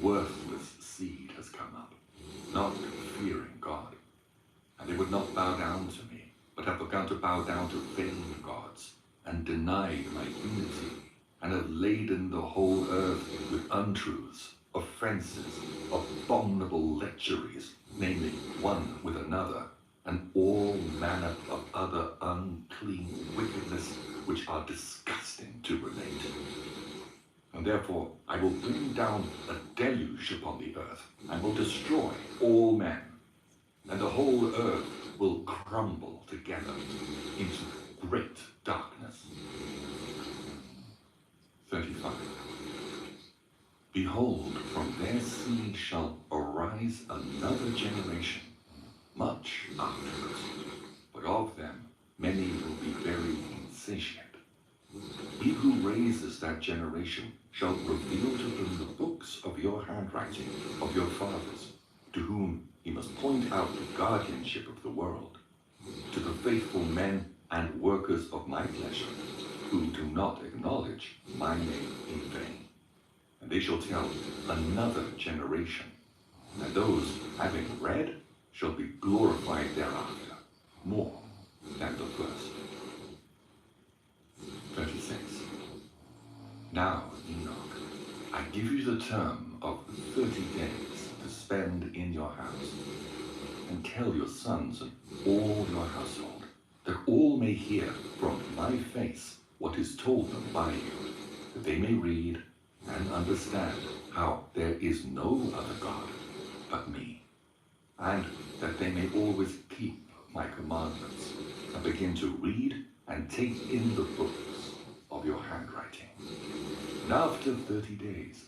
Worthless seed has come up, not fearing God. And they would not bow down to me, but have begun to bow down to vain gods, and denied my unity, and have laden the whole earth with untruths, offenses, abominable lecheries, namely one with another, and all manner of other unclean wickedness which are disgusting to relate. And therefore I will bring down a deluge upon the earth, and will destroy all men, and the whole earth will crumble together into great darkness. 35. Behold, from their seed shall arise another generation, much afterwards, but of them many will be very insatiate. He who raises that generation shall reveal to them the books of your handwriting, of your fathers, to whom he must point out the guardianship of the world, to the faithful men and workers of my pleasure, who do not acknowledge my name in vain. And they shall tell another generation, and those having read shall be glorified thereafter, more than the first. 36. Now, Enoch, I give you the term of 30 days to spend in your house, and tell your sons and all your household, that all may hear from my face what is told them by you, that they may read and understand how there is no other God but me, and that they may always keep my commandments, and begin to read and take in the books of your handwriting. And after 30 days,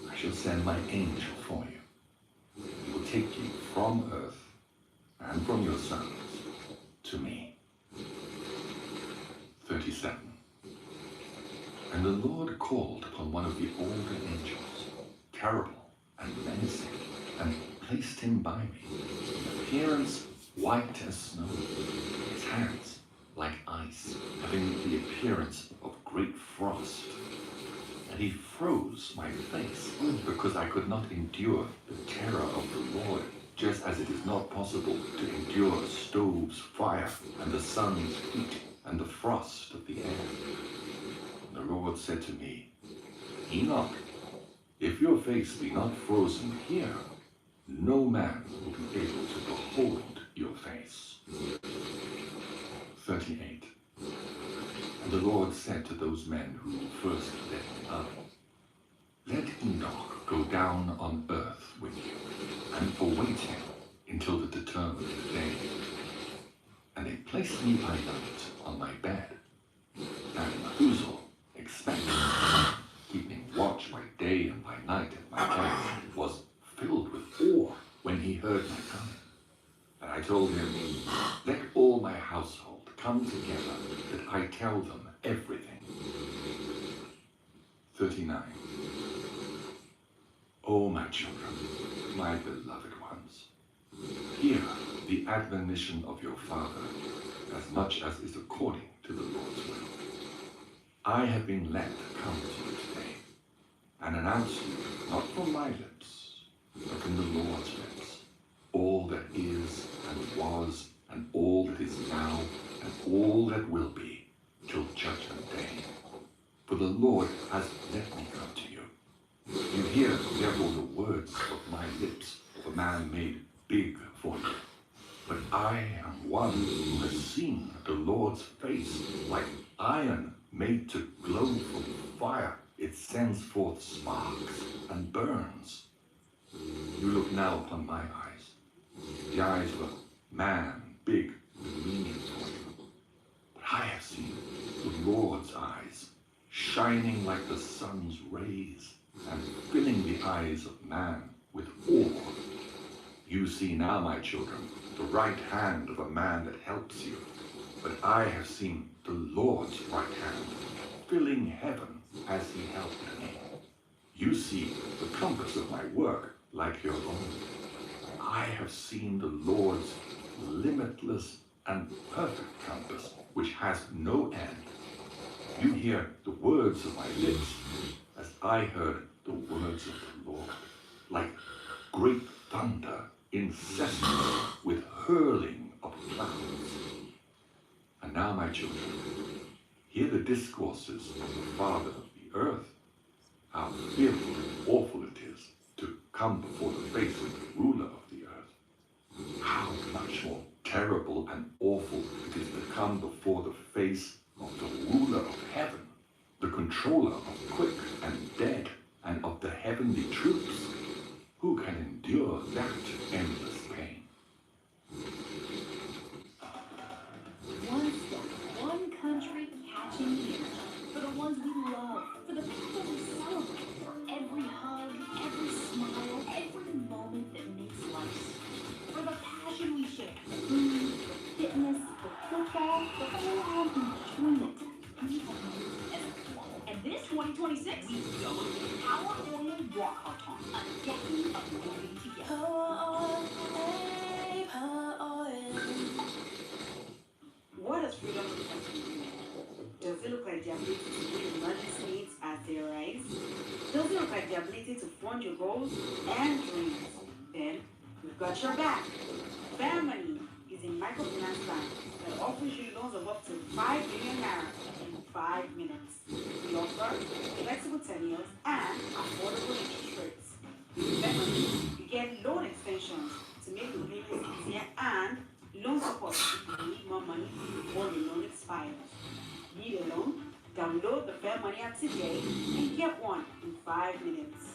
I shall send my angel for you. He will take you from earth and from your sons to me. 37. And the Lord called upon one of the older angels, terrible and menacing, and placed him by me, in appearance white as snow, his hands like ice, having the appearance of great frost. And he froze my face, because I could not endure the terror of the Lord, just as it is not possible to endure a stove's fire, and the sun's heat, and the frost of the air. And the Lord said to me, Enoch, if your face be not frozen here, no man will be able to behold your face. 38. And the Lord said to those men who first led me up, let Enoch go down on earth with you, and await him until the determined day. And they placed me by night on my bed, and Methuselah, expecting, keeping watch by day and by night at my bed, was filled with awe when he heard my coming. And I told him, let all my household come together, that I tell them everything. 39. O my children, my beloved ones, hear the admonition of your Father, as much as is according to the Lord's will. I have been let come to you today, and announce you, not from my lips, but from the Lord's lips, all that is and was, and all that is now, and all that will be, till judgment day. For the Lord has let me come to you. You hear, therefore, the words of my lips, of a man made big for you. But I am one who has seen the Lord's face, like iron made to glow from fire. It sends forth sparks and burns. You look now upon my eyes, the eyes of a man big with meaning for you. But I have seen the Lord's eyes, shining shining like the sun's rays, and filling the eyes of man with awe. You see now, my children, the right hand of a man that helps you, but I have seen the Lord's right hand, filling heaven as he helped me. You see the compass of my work like your own. I have seen the Lord's limitless and perfect compass, which has no end. You hear the words of my lips as I heard the words of the Lord, like great thunder incessant with hurling of clouds. And now, my children, hear the discourses of the Father of the earth, how fearful and awful it is to come before the face of the ruler of the earth. How much more terrible and awful it is to come before the face of the ruler of heaven, the controller of quick and dead, and of the heavenly troops. Who can endure that endless pain? One step, one country catching here. For the ones we love, for the people we celebrate, for every hug, every smile, every moment that makes life. For the passion we share, the food, the fitness, the football, the whole world in between it. We have moved as one. And this 2026, we celebrate Power Oil Walkathon, a decade of moving together. Power Oil. What does freedom look like to you? Does it look like the ability to meet emergency needs as they arise? Does it look like the ability to fund your goals and dreams? Then we've got your back. Fair Money is a microfinance bank that offers you loans of up to 5 million naira in 5 minutes. We offer flexible tenures and affordable interest rates. With Fair Money, you get loan extensions to make the payments easier and loan support if you need more money before the loan expires. Need a loan? Download the Fair Money app today and get one in 5 minutes.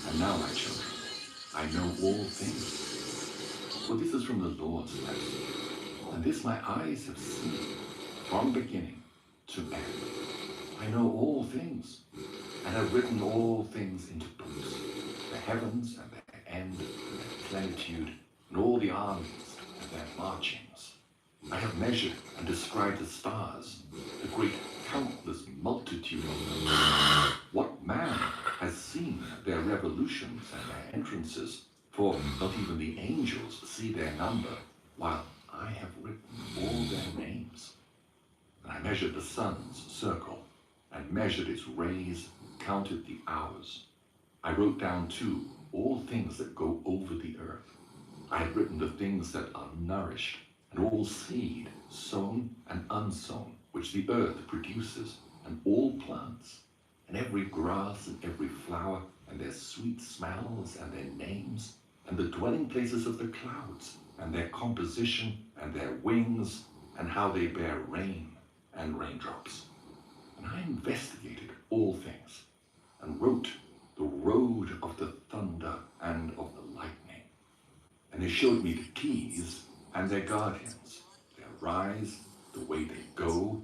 And now, my children, I know all things. For this is from the Lord's lips, and this my eyes have seen, from beginning to end. I know all things, and have written all things into books, the heavens and their end, and their plenitude, and all the armies and their marchings. I have measured and described the stars, the great countless multitude of them. What man has seen their revolutions and their entrances? For not even the angels see their number, while I have written all their names. And I measured the sun's circle, and measured its rays, counted the hours. I wrote down, too, all things that go over the earth. I have written the things that are nourished, and all seed, sown and unsown, which the earth produces, and all plants, and every grass and every flower, and their sweet smells and their names, and the dwelling places of the clouds, and their composition, and their wings, and how they bear rain and raindrops. And I investigated all things, and wrote the road of the thunder and of the lightning. And they showed me the keys and their guardians, their rise, the way they go.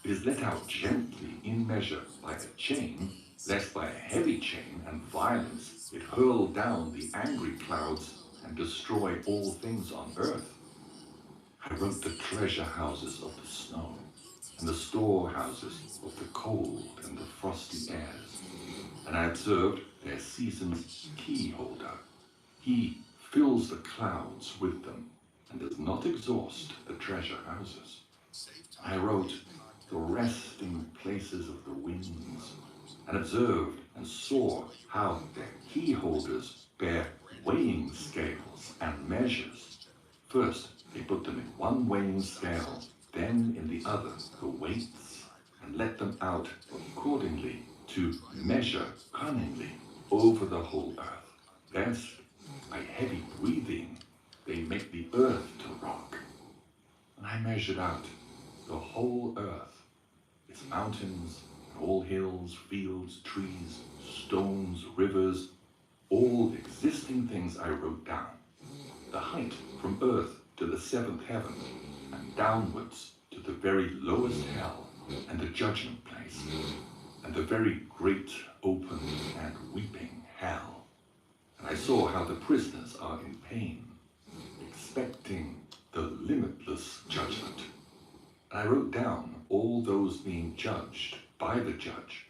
It is let out gently in measure by a chain, lest by a heavy chain and violence it hurl down the angry clouds and destroy all things on earth. I wrote the treasure houses of the snow, and the storehouses of the cold and the frosty airs. And I observed their season's key holder. He fills the clouds with them, and does not exhaust the treasure houses. I wrote the resting places of the winds, and observed and saw how their key holders bear weighing scales and measures. First, they put them in one weighing scale, then in the other the weights, and let them out accordingly to measure cunningly over the whole earth. Thence, by heavy breathing, they make the earth to rock. And I measured out the whole earth, its mountains, and all hills, fields, trees, stones, rivers, all existing things I wrote down. The height from earth to the seventh heaven, and downwards to the very lowest hell and the judgment place, and the very great open and weeping hell. And I saw how the prisoners are in pain, expecting the limitless judgment. And I wrote down all those being judged by the judge,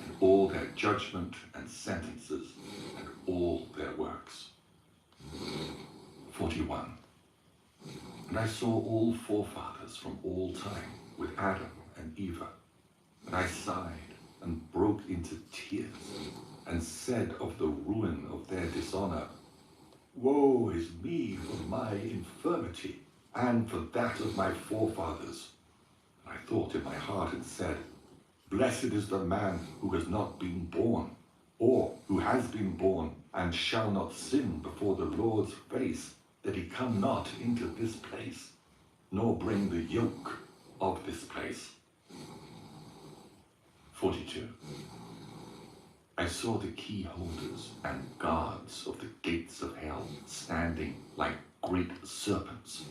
and all their judgment and sentences, and all their works. 41. And I saw all forefathers from all time with Adam and Eve. And I sighed and broke into tears, and said of the ruin of their dishonor, Woe is me for my infirmity, and for that of my forefathers. And I thought in my heart and said, Blessed is the man who has not been born, or who has been born, and shall not sin before the Lord's face, that he come not into this place, nor bring the yoke of this place. 42. I saw the key holders and guards of the gates of hell standing like great serpents,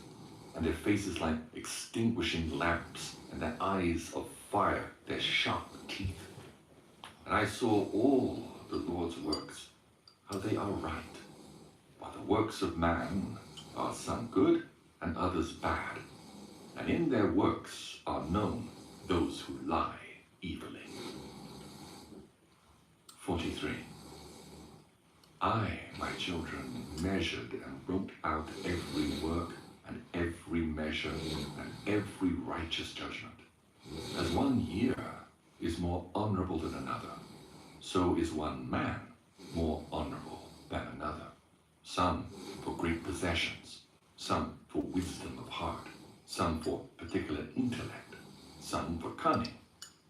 and their faces like extinguishing lamps, and their eyes of fire, their sharp teeth. And I saw all the Lord's works, how they are right. But the works of man are some good and others bad, and in their works are known those who lie evilly. 43. I, my children, measured and wrote out every work and every measure and every righteous judgment. As 1 year is more honorable than another, so is one man more honorable than another. Some for great possessions, some for wisdom of heart, some for particular intellect, some for cunning,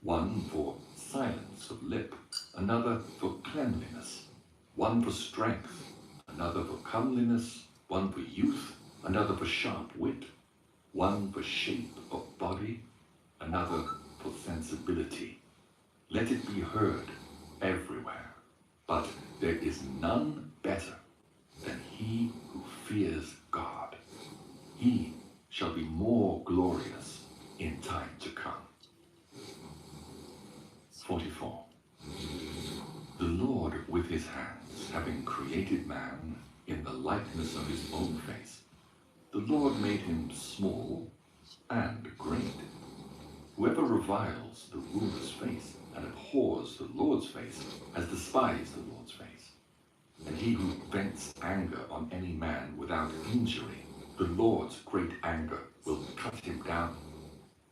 one for silence of lip, another for cleanliness, one for strength, another for comeliness, one for youth, another for sharp wit, one for shape of body, another for sensibility. Let it be heard everywhere, but there is none better than he who fears God. He shall be more glorious in time to come. 44. The Lord with his hands, having created man in the likeness of his own face, the Lord made him small and great. Whoever reviles the ruler's face and abhors the Lord's face has despised the Lord's face. And he who vents anger on any man without injury, the Lord's great anger will cut him down.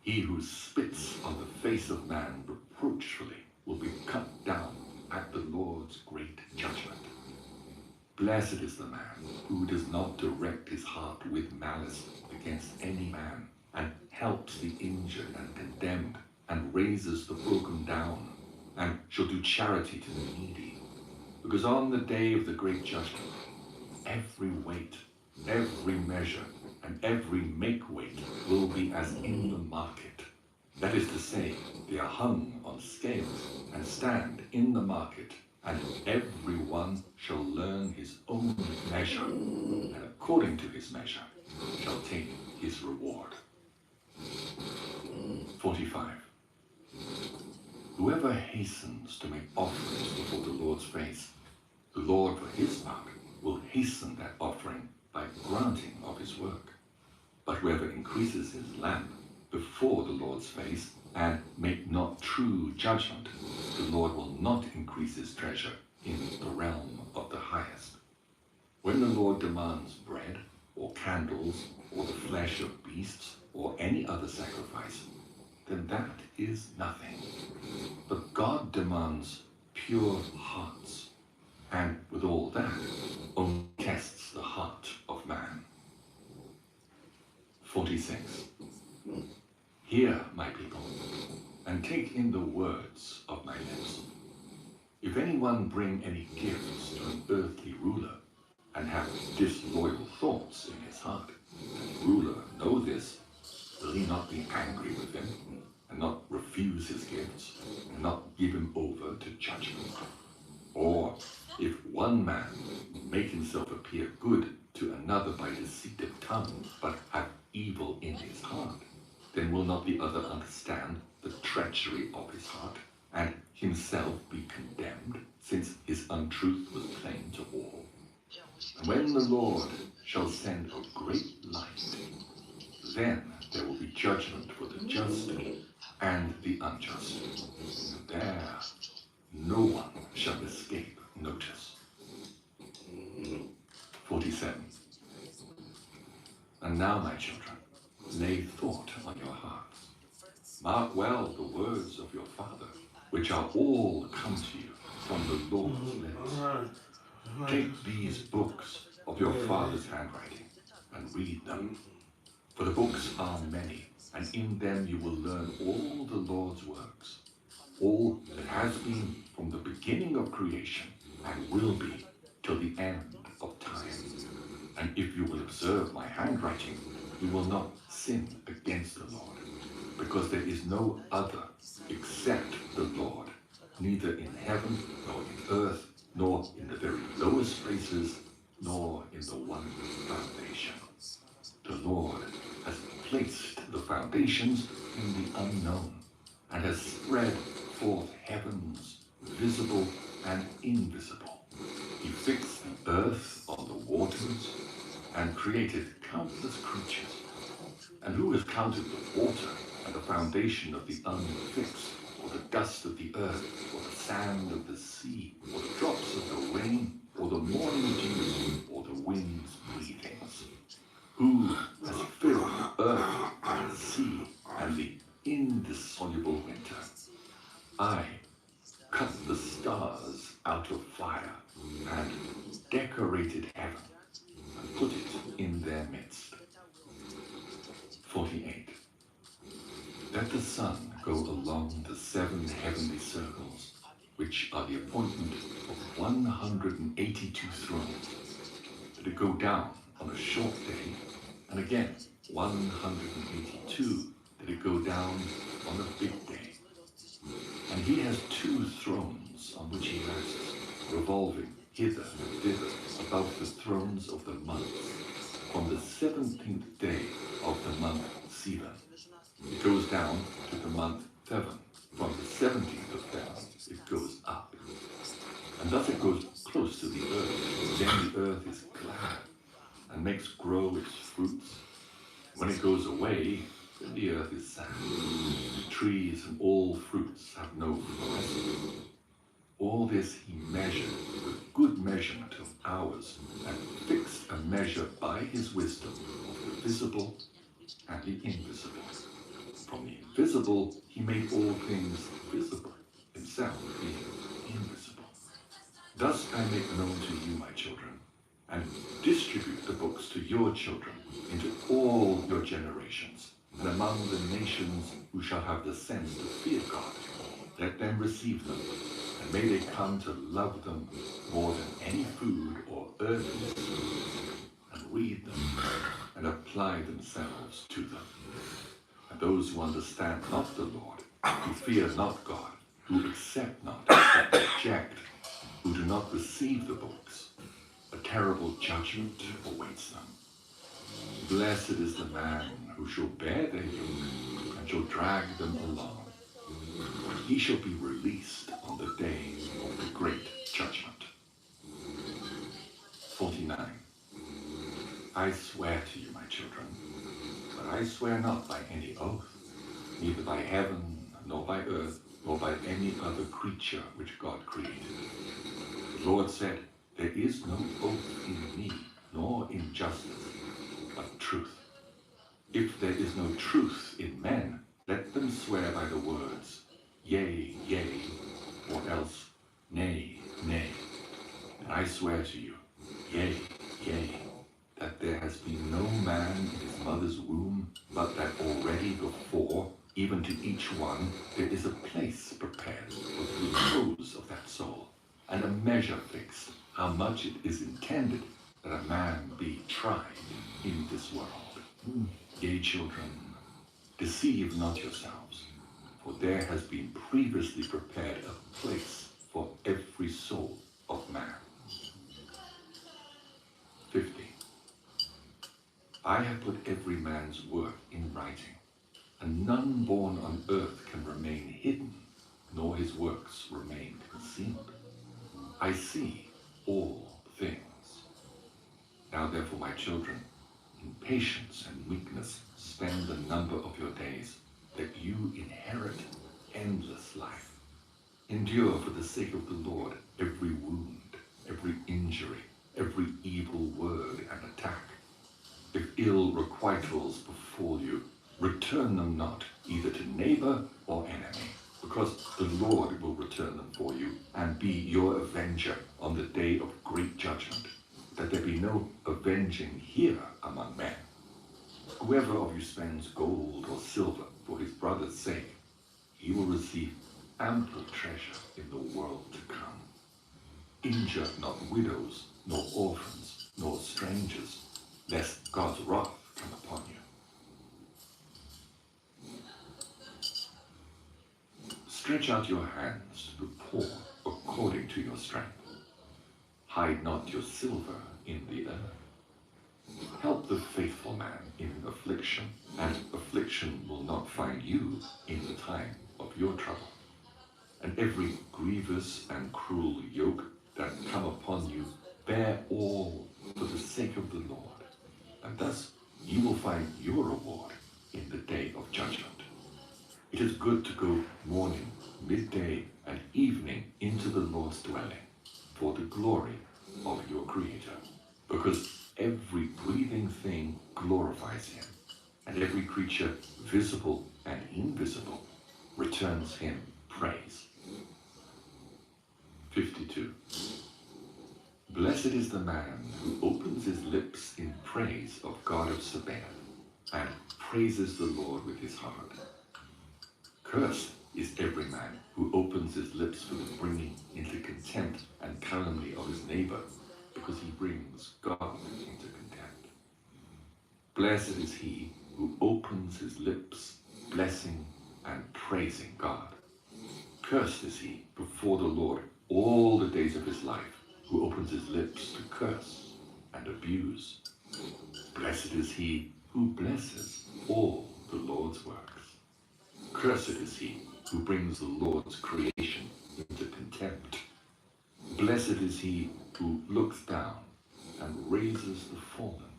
He who spits on the face of man reproachfully will be cut down at the Lord's great judgment. Blessed is the man who does not direct his heart with malice against any man, and helps the injured and condemned, and raises the broken down, and shall do charity to the needy. Because on the day of the great judgment, every weight, every measure, and every make-weight will be as in the market. That is to say, they are hung on scales and stand in the market, and every one shall learn his own measure, and according to his measure shall take his reward. 45. Whoever hastens to make offerings before the Lord's face, the Lord for his part will hasten that offering by granting of his work. But whoever increases his lamp before the Lord's face and make not true judgment, the Lord will not increase his treasure in the realm of the highest. When the Lord demands bread, or candles, or the flesh of beasts, or any other sacrifice, then that is nothing. But God demands pure hearts, and with all that, only tests the heart of man. 46. Hear, my people, and take in the words of my lips. If anyone bring any gifts to an earthly ruler, and have disloyal thoughts in his heart, and the ruler know this, will he not be angry with him, and not refuse his gifts, and not give him over to judgment? Or if one man make himself appear good to another by deceit of tongue, but have evil in his heart, then will not the other understand the treachery of his heart, and himself be condemned, since his untruth was plain to all? And when the Lord shall send a great light, then there will be judgment for the just and the unjust. There no one shall escape notice. 47. And now, my children, lay thought on your hearts. Mark well the words of your Father, which are all come to you from the Lord's lips. Take these books of your Father's handwriting and read them. For the books are many, and in them you will learn all the Lord's works, all that has been from the beginning of creation and will be till the end of time. And if you will observe my handwriting, you will not sin against the Lord, because there is no other except the Lord, neither in heaven nor in earth, nor in the very lowest places, nor in the one foundation. The Lord has placed the foundations in the unknown, and has spread forth heavens, visible and invisible. He fixed the earth on the waters, and created countless creatures. And who has counted the water, and the foundation of the unfixed, or the dust of the earth, or the sand of the sea, or the drops of the rain, or the morning dew, or the wind's breathings? Who has filled the earth and the sea and the indissoluble winter? I cut the stars out of fire and decorated heaven and put it in their midst. 48. Let the sun go along the 7 heavenly circles, which are the appointment of 182 thrones. Let it go down on a short day, and again 182 that it go down on a big day. And he has 2 thrones on which he rests, revolving hither and thither above the thrones of the months. On the 17th day of the month Sivan, it goes down to the month Thevan. From the 17th of Thevan, it goes up. And thus it goes close to the earth. Then the earth is glad and makes grow its fruits. When it goes away, then the earth is sad. The trees and all fruits have no florescence. All this he measured with good measurement of hours, and fixed a measure by his wisdom of the visible and the invisible. From the invisible he made all things visible, himself being invisible. Thus I make known to you, my children, and distribute the books to your children into all your generations, and among the nations who shall have the sense to fear God. Let them receive them, and may they come to love them more than any food or earthly food, and read them, and apply themselves to them. And those who understand not the Lord, who fear not God, who accept not, but reject, who do not receive the books, a terrible judgment awaits them. Blessed is the man who shall bear their yoke, and shall drag them along. He shall be released on the day of the great judgment. 49. I swear to you, my children, but I swear not by any oath, neither by heaven, nor by earth, nor by any other creature which God created. The Lord said, there is no oath in me, nor in justice, but truth. If there is no truth in men, let them swear by the words, yea, yea, or else, nay, nay. And I swear to you, yea, yea, that there has been no man in his mother's womb, but that already before, even to each one, there is a place prepared for the repose of that soul, and a measure fixed, how much it is intended that a man be tried in this world. Yea, children, deceive not yourselves, for there has been previously prepared a place for every soul of man. 50. I have put every man's work in writing, and none born on earth can remain hidden, nor his works remain concealed. I see all things. Now therefore, my children, in patience and meekness spend the number of your days, that you inherit endless life. Endure for the sake of the Lord every wound, every injury, every evil word and attack. If ill requitals befall you, return them not, either to neighbor or enemy, because the Lord will return them for you, and be your avenger on the day of great judgment, that there be no avenging here among men. Whoever of you spends gold or silver for his brother's sake, he will receive ample treasure in the world to come. Injure not widows, nor orphans, nor strangers, lest God's wrath come upon you. Stretch out your hands to the poor according to your strength. Hide not your silver in the earth. Help the faithful man in affliction, and affliction will not find you in the time of your trouble. And every grievous and cruel yoke that come upon you, bear all for the sake of the Lord, and thus you will find your reward in the day of judgment. It is good to go morning, midday, and evening into the Lord's dwelling, for the glory of your Creator, because every breathing thing glorifies him, and every creature, visible and invisible, returns him praise. 52. Blessed is the man who opens his lips in praise of God of Sabaoth, and praises the Lord with his heart. Cursed is every man who opens his lips for the bringing into contempt and calumny of his neighbor, because he brings God into contempt. Blessed is he who opens his lips, blessing and praising God. Cursed is he before the Lord all the days of his life, who opens his lips to curse and abuse. Blessed is he who blesses all the Lord's works. Cursed is he who brings the Lord's creation into contempt. Blessed is he who looks down and raises the fallen.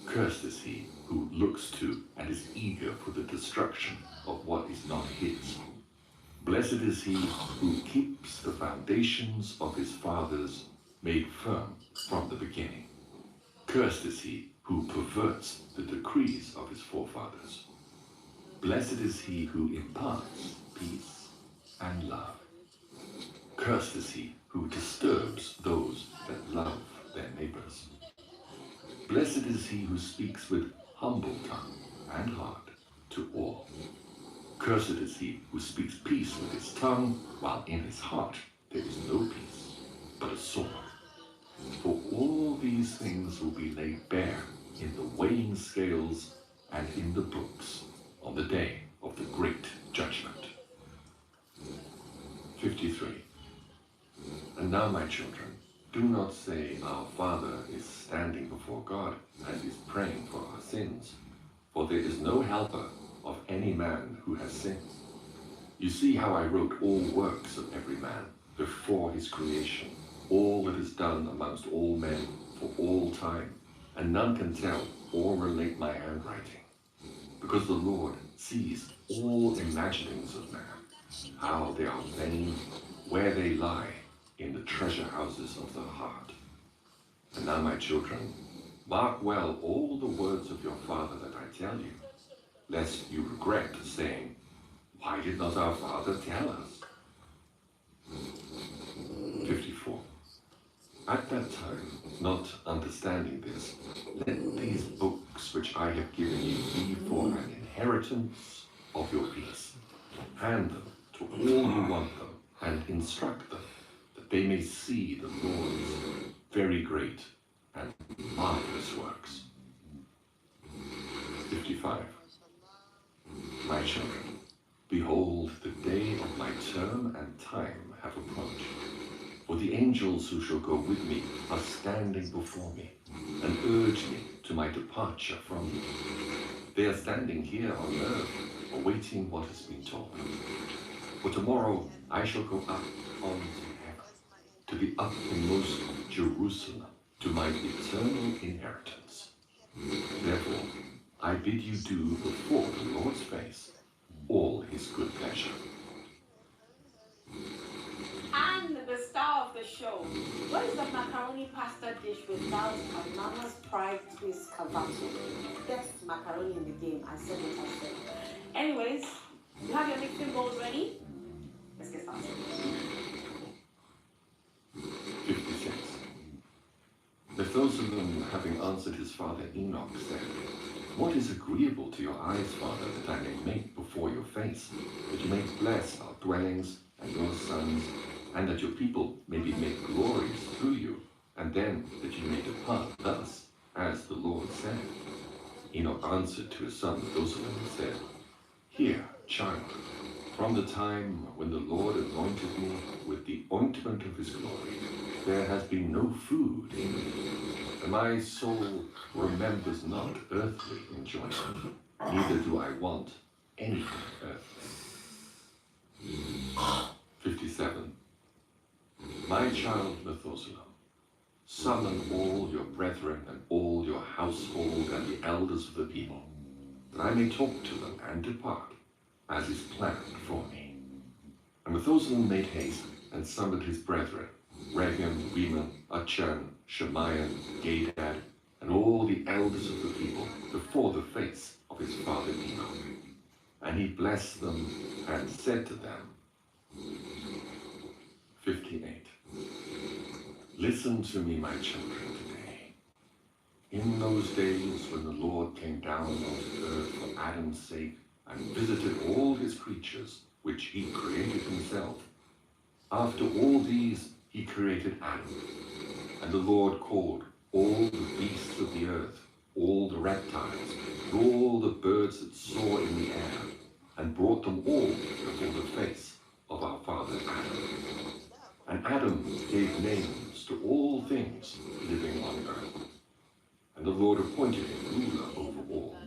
Cursed is he who looks to and is eager for the destruction of what is not his. Blessed is he who keeps the foundations of his fathers made firm from the beginning. Cursed is he who perverts the decrees of his forefathers. Blessed is he who imparts peace and love. Cursed is he who disturbs those that love their neighbors. Blessed is he who speaks with humble tongue and heart to all. Cursed is he who speaks peace with his tongue, while in his heart there is no peace, but a sword. For all these things will be laid bare in the weighing scales and in the books on the day of the great judgment. 53. And now, my children, do not say, our Father is standing before God and is praying for our sins, for there is no helper of any man who has sinned. You see how I wrote all works of every man before his creation, all that is done amongst all men for all time, and none can tell or relate my handwriting, because the Lord sees all imaginings of man, how they are vain, where they lie in the treasure houses of the heart. And now, my children, mark well all the words of your Father that I tell you, lest you regret, saying, why did not our Father tell us? 54. At that time, not understanding this, let these books which I have given you be for an inheritance of your peace. Hand them to all who want them, and instruct them, that they may see the Lord's very great and marvelous works. 55. My children, behold, the day of my term and time have approached. For the angels who shall go with me are standing before me, and urge me to my departure from you. They are standing here on earth, awaiting what has been told them. For tomorrow I shall go up onto heaven, to the uppermost Jerusalem, to my eternal inheritance. Therefore, I bid you do before the Lord's face all his good pleasure. And the star of the show. What is the macaroni pasta dish without a mama's pride twist cavato? Best macaroni in the game. I said it, I said. Anyways, you have your mixing bowls ready? Let's get started. 56. Methuselah, having answered his father Enoch, said, What is agreeable to your eyes, Father, that I may make before your face, that you may bless our dwellings and your sons, and that your people may be made glorious through you, and then that you may depart thus, as the Lord said? Enoch answered to his son Methuselah and said, Hear, child, from the time when the Lord anointed me with the ointment of his glory, there has been no food in me, and my soul remembers not earthly enjoyment, neither do I want anything earthly. 57. My child Methuselah, summon all your brethren and all your household and the elders of the people, that I may talk to them and depart, as is planned for me. And Methuselah made haste and summoned his brethren, Regem, Reman, Achan, Shemaiah, Gadad, and all the elders of the people before the face of his father Enoch. And he blessed them and said to them, 58. Listen to me, my children, today. In those days when the Lord came down onto earth for Adam's sake and visited all his creatures, which he created himself, after all these he created Adam. And the Lord called all the beasts of the earth, all the reptiles, and all the birds that soar in the air, and brought them all before the face of our father Adam. And Adam gave names to all things living on earth. And the Lord appointed him ruler over all,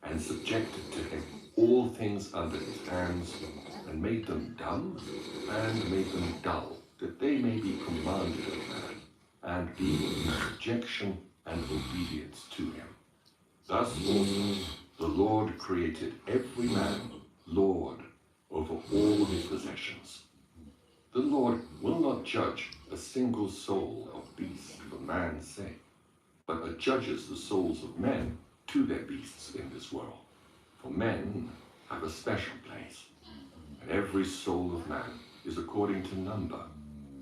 and subjected to him all things under his hands, and made them dumb, and made them dull, that they may be commanded of man, and be in subjection and obedience to him. Thus also the Lord created every man Lord over all his possessions. The Lord will not judge a single soul of beasts for man's sake, but adjudges the souls of men to their beasts in this world. For men have a special place, and every soul of man is according to number.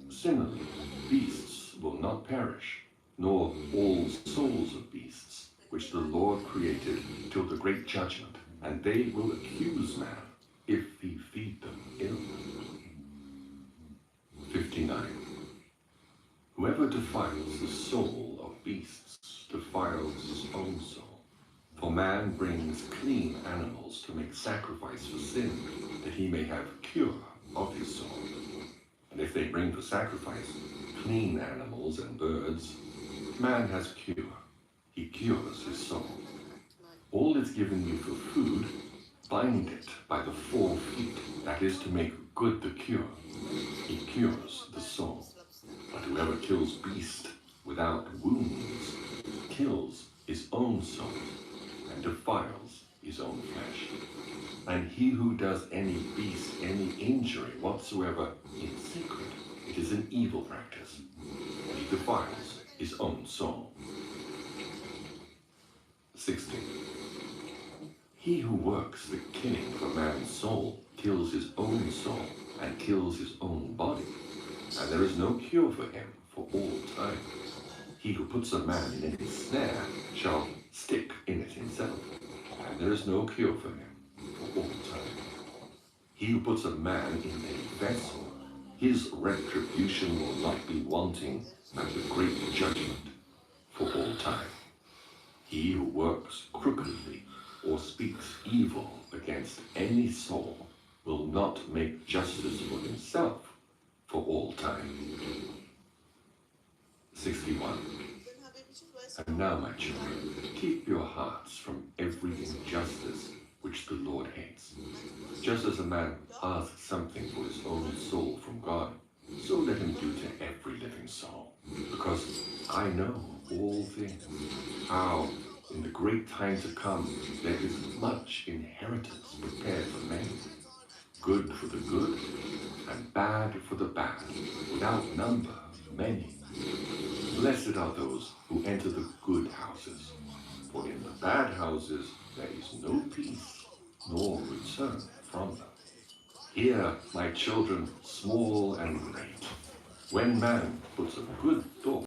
Similarly, beasts will not perish, nor all souls of beasts, which the Lord created till the great judgment, and they will accuse man if he feed them ill. 59. Whoever defiles the soul of beasts defiles his own soul. For man brings clean animals to make sacrifice for sin, that he may have cure of his soul. And if they bring for sacrifice clean animals and birds, man has cure. He cures his soul. All that's given you for food, bind it by the 4 feet, that is to make good the cure. He cures the soul. But whoever kills beast without wounds kills his own soul and defiles his own flesh. And he who does any beast any injury whatsoever in secret, it is an evil practice, and he defiles his own soul. 60. He who works the killing of a man's soul kills his own soul and kills his own body, and there is no cure for him for all time. He who puts a man in any snare shall stick in it himself, and there is no cure for him for all time. He who puts a man in a vessel, his retribution will not be wanting at the great judgment for all time. He who works crookedly or speaks evil against any soul will not make justice for himself for all time. 61. And now, my children, keep your hearts from every injustice which the Lord hates. Just as a man asks something for his own soul from God, so let him do to every living soul. Because I know all things, how in the great time to come there is much inheritance prepared for men, good for the good and bad for the bad, without number, many. Blessed are those who enter the good houses, for in the bad houses there is no peace, nor return from them. Hear, my children, small and great, when man puts a good thought